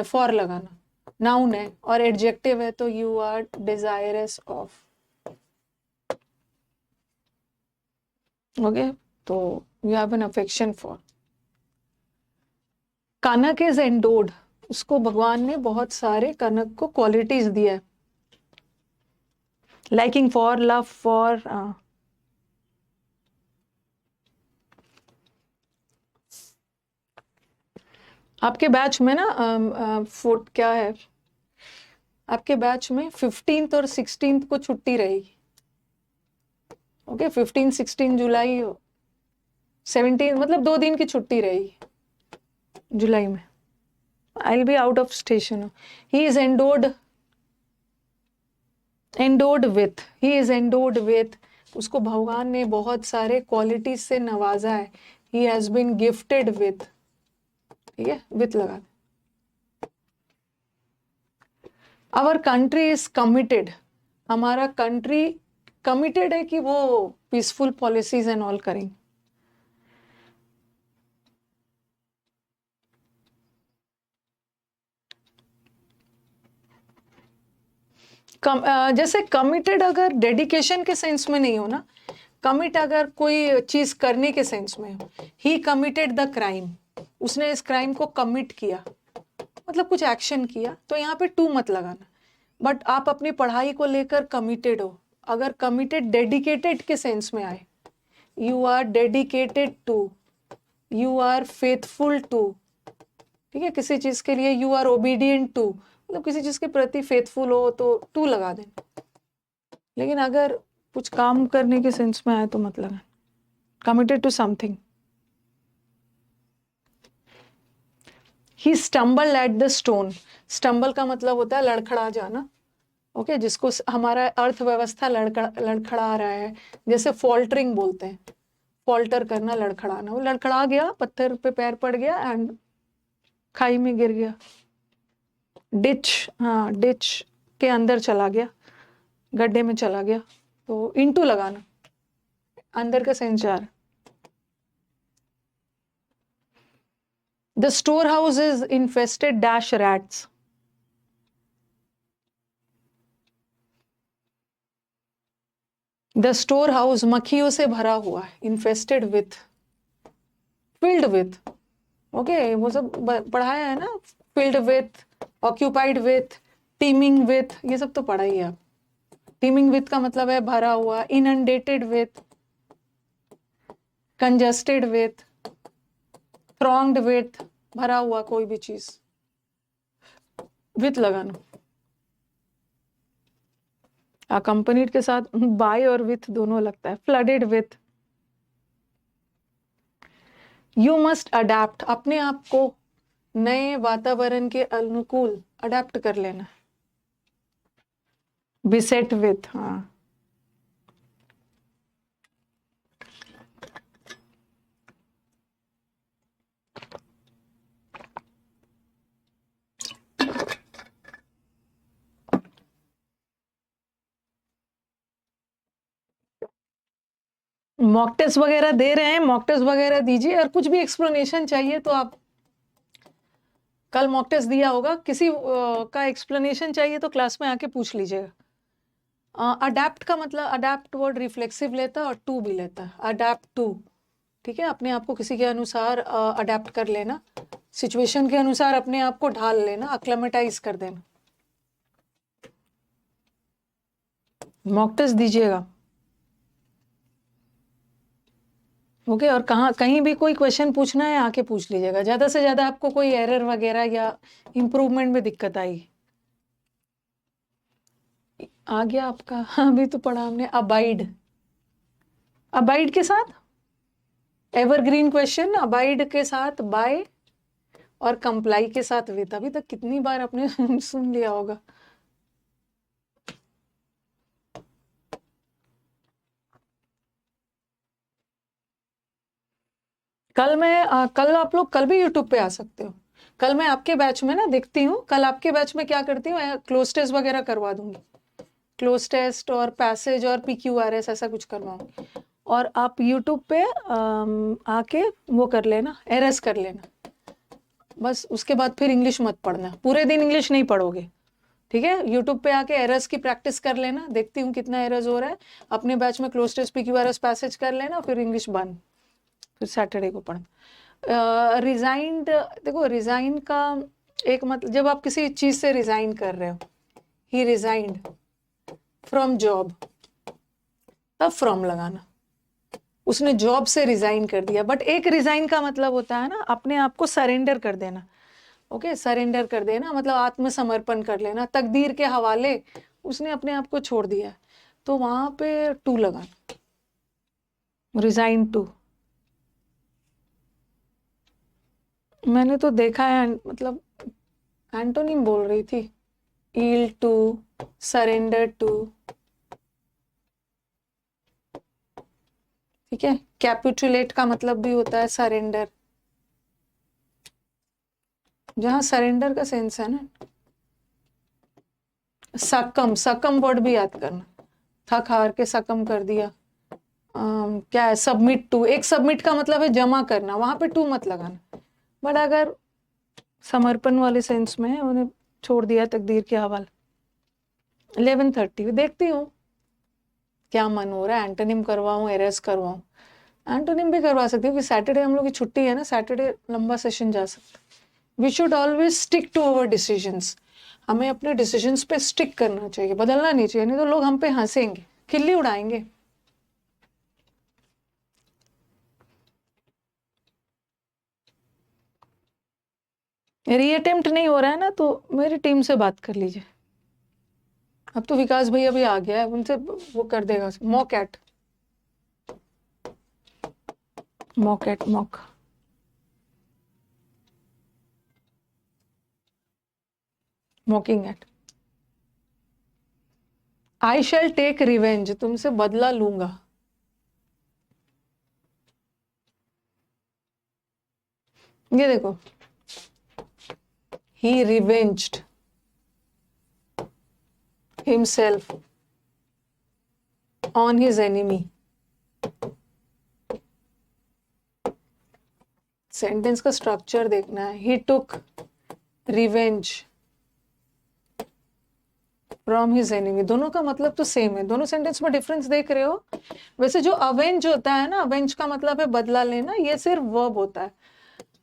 A: for लगाना। नाउन है और एडजेक्टिव है तो you are desirous of। Okay, तो you have an affection for. Kanak is endowed, उसको भगवान ने बहुत सारे, कनक को क्वालिटीज दिया है, लाइकिंग फॉर, लव फॉर। आपके बैच में ना फुट क्या है, आपके बैच में 15th और 16th को छुट्टी रहेगी। ओके, 15-16 जुलाई, 17 मतलब 2 दिन की छुट्टी रहेगी जुलाई में। I will be out of station. He is endowed, endowed with, he is endowed with, उसको भगवान ने बहुत सारे क्वालिटीज से नवाजा है। He has been gifted with, ठीक है, विथ लगा दे। आवर कंट्री इज कमिटेड, हमारा कंट्री कमिटेड है कि वो पीसफुल पॉलिसीज एंड ऑल करेंगे। जैसे कमिटेड अगर डेडिकेशन के सेंस में नहीं हो ना, कमिट अगर कोई चीज करने के सेंस में हो, ही कमिटेड द क्राइम, उसने इस क्राइम को कमिट किया, मतलब कुछ एक्शन किया, तो यहाँ पे टू मत लगाना। बट आप अपनी पढ़ाई को लेकर कमिटेड हो, अगर कमिटेड डेडिकेटेड के सेंस में आए, you are dedicated to, you are faithful to, ठीक है, किसी चीज के लिए यू आर ओबीडियंट टू, मतलब किसी चीज के प्रति फेथफुल हो तो टू लगा देना। लेकिन अगर कुछ काम करने के सेंस में आए तो मत लगा, committed to something. He stumble at the stone, stumble का मतलब होता है लड़खड़ा जाना। ओके, जिसको हमारा अर्थव्यवस्था लड़खड़ा रहा है, जैसे फॉल्टरिंग बोलते हैं, फॉल्टर करना, लड़खड़ाना। वो लड़खड़ा गया, पत्थर पे पैर पड़ गया एंड खाई में गिर गया। डिच, हाँ, डिच के अंदर चला गया, गड्ढे में चला गया, तो इनटू लगाना, अंदर का सेंचार। The store house is infested dash rats. The store house मक्खियों से भरा हुआ है, infested with, filled with, okay वो सब पढ़ाया है ना, filled with, occupied with, teeming with, ये सब तो पढ़ा ही है। टीमिंग विथ का मतलब है भरा हुआ, inundated with, congested with, thronged with, भरा हुआ कोई भी चीज, विथ लगाना। अकम्पनीड के साथ बाय और विथ दोनों लगता है। Flooded with, you must adapt, अपने आप को नए वातावरण के अनुकूल अडेप्ट कर लेना। बिसेट विथ, हाँ। मॉक टेस्ट वगैरह दे रहे हैं, मॉक टेस्ट वगैरह दीजिए, और कुछ भी एक्सप्लेनेशन चाहिए तो आप, कल मॉक टेस्ट दिया होगा, किसी का एक्सप्लेनेशन चाहिए तो क्लास में आके पूछ लीजिएगा। अडेप्ट का मतलब, अडेप्ट वर्ड रिफ्लेक्सिव लेता है और टू भी लेता है, अडेप्ट टू, ठीक है। अपने आप को किसी के अनुसार अडेप्ट कर लेना, सिचुएशन के अनुसार अपने आप को ढाल लेना, अक्लेमेटाइज कर देना। मॉक टेस्ट दीजिएगा, ओके। और कहीं भी कोई क्वेश्चन पूछना है आके पूछ लीजिएगा, ज्यादा से ज्यादा आपको कोई एरर वगैरह या इम्प्रूवमेंट में दिक्कत आई। आ गया आपका, अभी तो पढ़ा हमने। अबाइड, अबाइड के साथ एवरग्रीन क्वेश्चन, अबाइड के साथ बाय, और कंप्लाई के साथ विथ। अभी तक कितनी बार आपने सुन लिया होगा। कल आप लोग कल भी यूट्यूब पे आ सकते हो। कल मैं आपके बैच में ना देखती हूँ, कल आपके बैच में क्या करती हूँ, क्लोज टेस्ट वगैरह करवा दूंगी, क्लोज टेस्ट और पैसेज और PQRS ऐसा कुछ करवाऊंगी, और आप यूट्यूब पे आके वो कर लेना, एरर्स कर लेना बस। उसके बाद फिर इंग्लिश मत पढ़ना, पूरे दिन इंग्लिश नहीं पढ़ोगे, ठीक है। यूट्यूब पे आके एरर्स की प्रैक्टिस कर लेना, देखती हूँ कितना एरर्स हो रहा है। अपने बैच में क्लोज टेस्ट PQRS पैसेज कर लेना, फिर इंग्लिश बंद, फिर सैटरडे को पढ़ना। रिजाइंड, देखो रिजाइन का एक मतलब, जब आप किसी चीज से रिजाइन कर रहे हो, ही रिजाइंड फ्रॉम जॉब, तब फ्रॉम लगाना, उसने जॉब से रिजाइन कर दिया। बट एक रिजाइन का मतलब होता है ना, अपने आप को सरेंडर कर देना, ओके। सरेंडर कर देना मतलब आत्मसमर्पण कर लेना, तकदीर के हवाले उसने अपने आप को छोड़ दिया, तो वहां पे टू लगाना, रिजाइन टू। मैंने तो देखा है, मतलब एंटोनिम बोल रही थी, ईल्ड टू, सरेंडर टू, ठीक है। कैपिटुलेट का मतलब भी होता है सरेंडर, जहां सरेंडर का सेंस है ना। सकम, सकम वर्ड भी याद करना, थक हार के सकम कर दिया। क्या है, सबमिट टू, एक सबमिट का मतलब है जमा करना, वहां पे टू मत लगाना। बट अगर समर्पण वाले सेंस में है, उन्हें छोड़ दिया तकदीर के हवाले। 11:30 देखती हूँ क्या मन हो रहा है, एंटोनिम करवाऊं, एरर्स करवाऊं। एंटोनिम भी करवा सकती हूँ, सैटरडे हम लोग की छुट्टी है ना, सैटरडे लंबा सेशन जा सकता है। We should always stick to our decisions, हमें अपने डिसीजंस पे स्टिक करना चाहिए, बदलना नहीं चाहिए, नहीं तो लोग हम पे हंसेंगे, खिल्ली उड़ाएंगे। रीअटेम्प्ट नहीं हो रहा है ना, तो मेरी टीम से बात कर लीजिए। अब तो विकास भैया भी आ गया है, उनसे वो कर देगा। Mock at, mock at, mock, mocking at. I shall take revenge, तुमसे बदला लूंगा। ये देखो, he revenged himself on his enemy. Sentence का स्ट्रक्चर देखना है। He took revenge from his enemy, दोनों का मतलब तो सेम है, दोनों सेंटेंस में डिफरेंस देख रहे हो। वैसे जो अवेंज होता है ना, अवेंज का मतलब है बदला लेना, ये सिर्फ वर्ब होता है,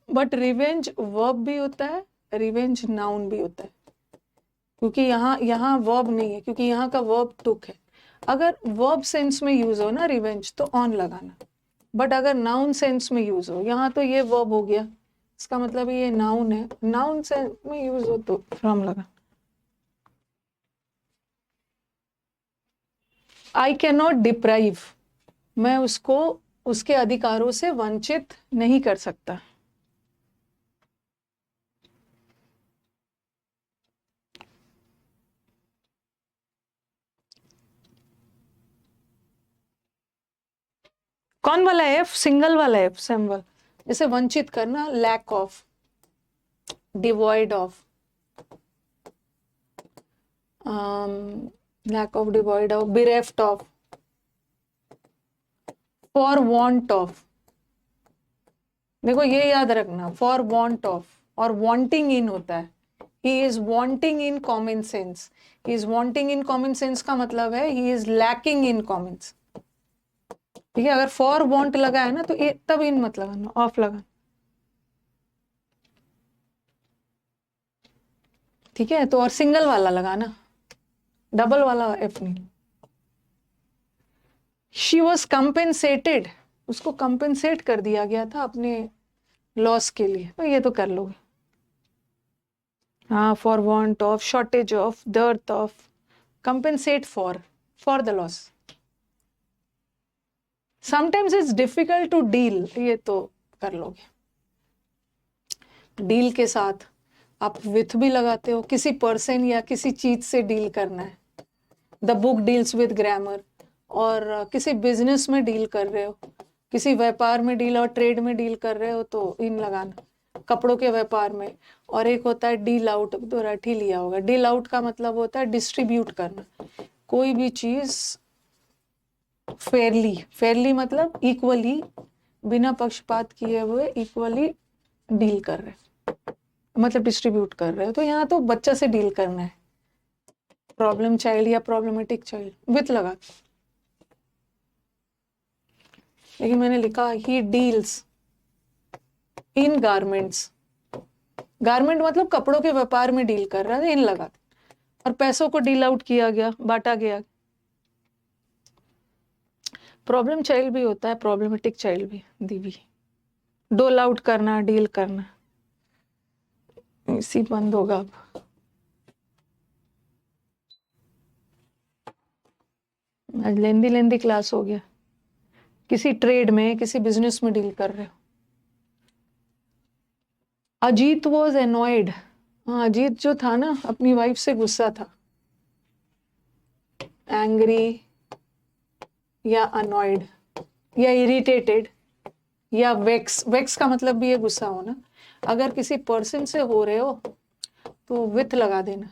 A: बट रिवेंज वर्ब भी होता है, रिवेंज नाउन भी होता है, क्योंकि यहाँ वर्ब नहीं है, क्योंकि यहाँ का वर्ब टुक है। अगर वर्ब सेंस में यूज हो ना रिवेंज तो ऑन लगाना, बट अगर नाउन सेंस में यूज हो, यहाँ तो ये वर्ब हो गया, इसका मतलब ये नाउन है, नाउन सेंस में यूज हो तो फ्रॉम लगा। आई कैन नॉट डिप्राइव, मैं उसको उसके अधिकारों से वंचित नहीं कर सकता। कौन वाला एफ? सिंगल वाला एफ, सिंबल। जैसे वंचित करना, lack of, devoid of, lack of, devoid of, bereft of, for want of. देखो ये याद रखना, फॉर वांट ऑफ और वांटिंग इन होता है। He is wanting in common sense, he is wanting in common sense का मतलब है he is lacking in common. ठीक है, अगर फॉर वांट लगा है ना तो तब इन मत लगाना, ऑफ लगाना। ठीक है, तो और सिंगल वाला लगाना, डबल वाला एफ नहीं। शी वॉज कंपेंसेटेड, उसको कंपेंसेट कर दिया गया था अपने लॉस के लिए, तो ये तो कर लोगे। हाँ, for want of, shortage of, dearth of, compensate for the loss. Sometimes it's difficult to deal, ये तो कर लोगे। डील के साथ आप विथ भी लगाते हो, किसी पर्सन या किसी चीज से डील करना है, the book deals with grammar. और किसी बिजनेस में डील कर रहे हो, किसी व्यापार में डील और ट्रेड में डील कर रहे हो तो इन लगाना, कपड़ों के व्यापार में। और एक होता है डील आउट, तो रट ही लिया होगा। डील आउट का मतलब होता है डिस्ट्रीब्यूट करना, कोई भी चीज फेयरली, फेयरली मतलब इक्वली, बिना पक्षपात किए हुए इक्वली डील कर रहे हैं, मतलब डिस्ट्रीब्यूट कर रहे हो। तो यहाँ तो बच्चा से डील करना है, प्रॉब्लम चाइल्ड या प्रॉब्लमेटिक चाइल्ड, विथ लगा। लेकिन मैंने लिखा he deals in garments, garment मतलब कपड़ों के व्यापार में डील कर रहा है, इन लगा। और पैसों को डील आउट किया गया, बांटा गया। प्रॉब्लम चाइल्ड भी होता है, प्रॉब्लमेटिक चाइल्ड भी, दीवी। डोल आउट करना, डील करना। इसी बंद होगा अब। आज लेंदी लेंदी क्लास हो गया। किसी ट्रेड में, किसी बिजनेस में डील कर रहे हो। अजीत वॉज एनॉयड, हाँ अजीत जो था ना अपनी वाइफ से गुस्सा था। एंग्री या अनॉयड या इरिटेटेड या वेक्स, वेक्स का मतलब भी है गुस्सा होना। अगर किसी पर्सन से हो रहे हो तो विथ लगा देना,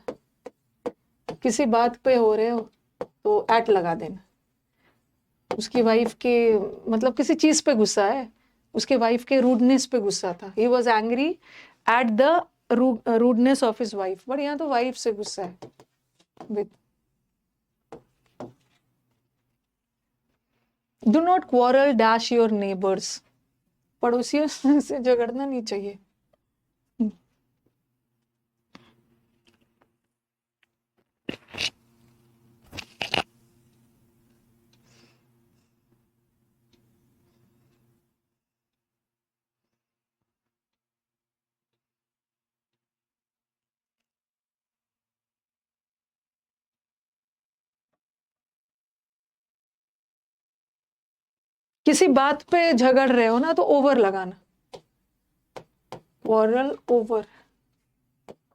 A: किसी बात पे हो रहे हो तो एट लगा देना। उसकी वाइफ के मतलब किसी चीज पे गुस्सा है, उसके वाइफ के रूडनेस पे गुस्सा था। He was angry at the rudeness of his wife, but यहाँ तो वाइफ से गुस्सा है, with. Do not quarrel dash your neighbours, पड़ोसियों से झगड़ना नहीं चाहिए। किसी बात पे झगड़ रहे हो ना तो ओवर लगाना, क्वारल ओवर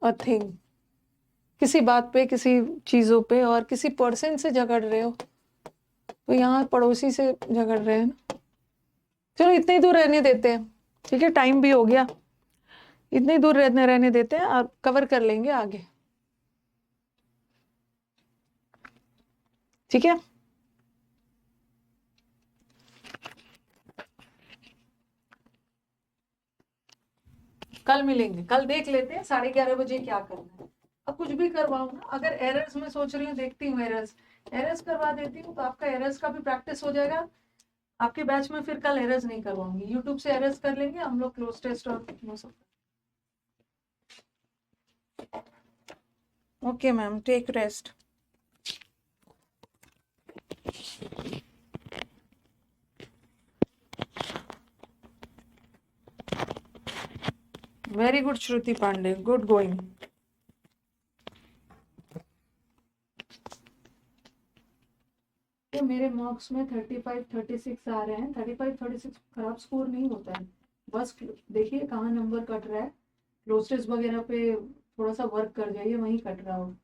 A: अ थिंग। किसी बात पे, किसी चीजों पे, और किसी पर्सन से झगड़ रहे हो तो यहाँ पड़ोसी से झगड़ रहे हैं ना। चलो इतने ही दूर रहने देते हैं, ठीक है, टाइम भी हो गया। इतने ही दूर रहने देते हैं और कवर कर लेंगे आगे, ठीक है। कल मिलेंगे, कल देख लेते हैं 11:30 बजे क्या करना है। अब कुछ भी करवाऊँ ना, अगर एरर्स में सोच रही हूँ, देखती हूँ एरर्स करवा देती हूँ, तो आपका एरर्स का भी प्रैक्टिस हो जाएगा। आपके बैच में फिर कल एरर्स नहीं करवाऊंगी, यूट्यूब से एरर्स कर लेंगे हम लोग, क्लोज टेस्ट और वो सब। Okay ma'am, take rest. Very good Shruti Pandey, good going. तो मेरे मार्क्स में 35 36 आ रहे हैं। 35 36 खराब स्कोर नहीं होता है, बस देखिए कहाँ नंबर कट रहा है, क्लोज टेस्ट वगैरह पे थोड़ा सा वर्क कर जाइए, वहीं कट रहा हो।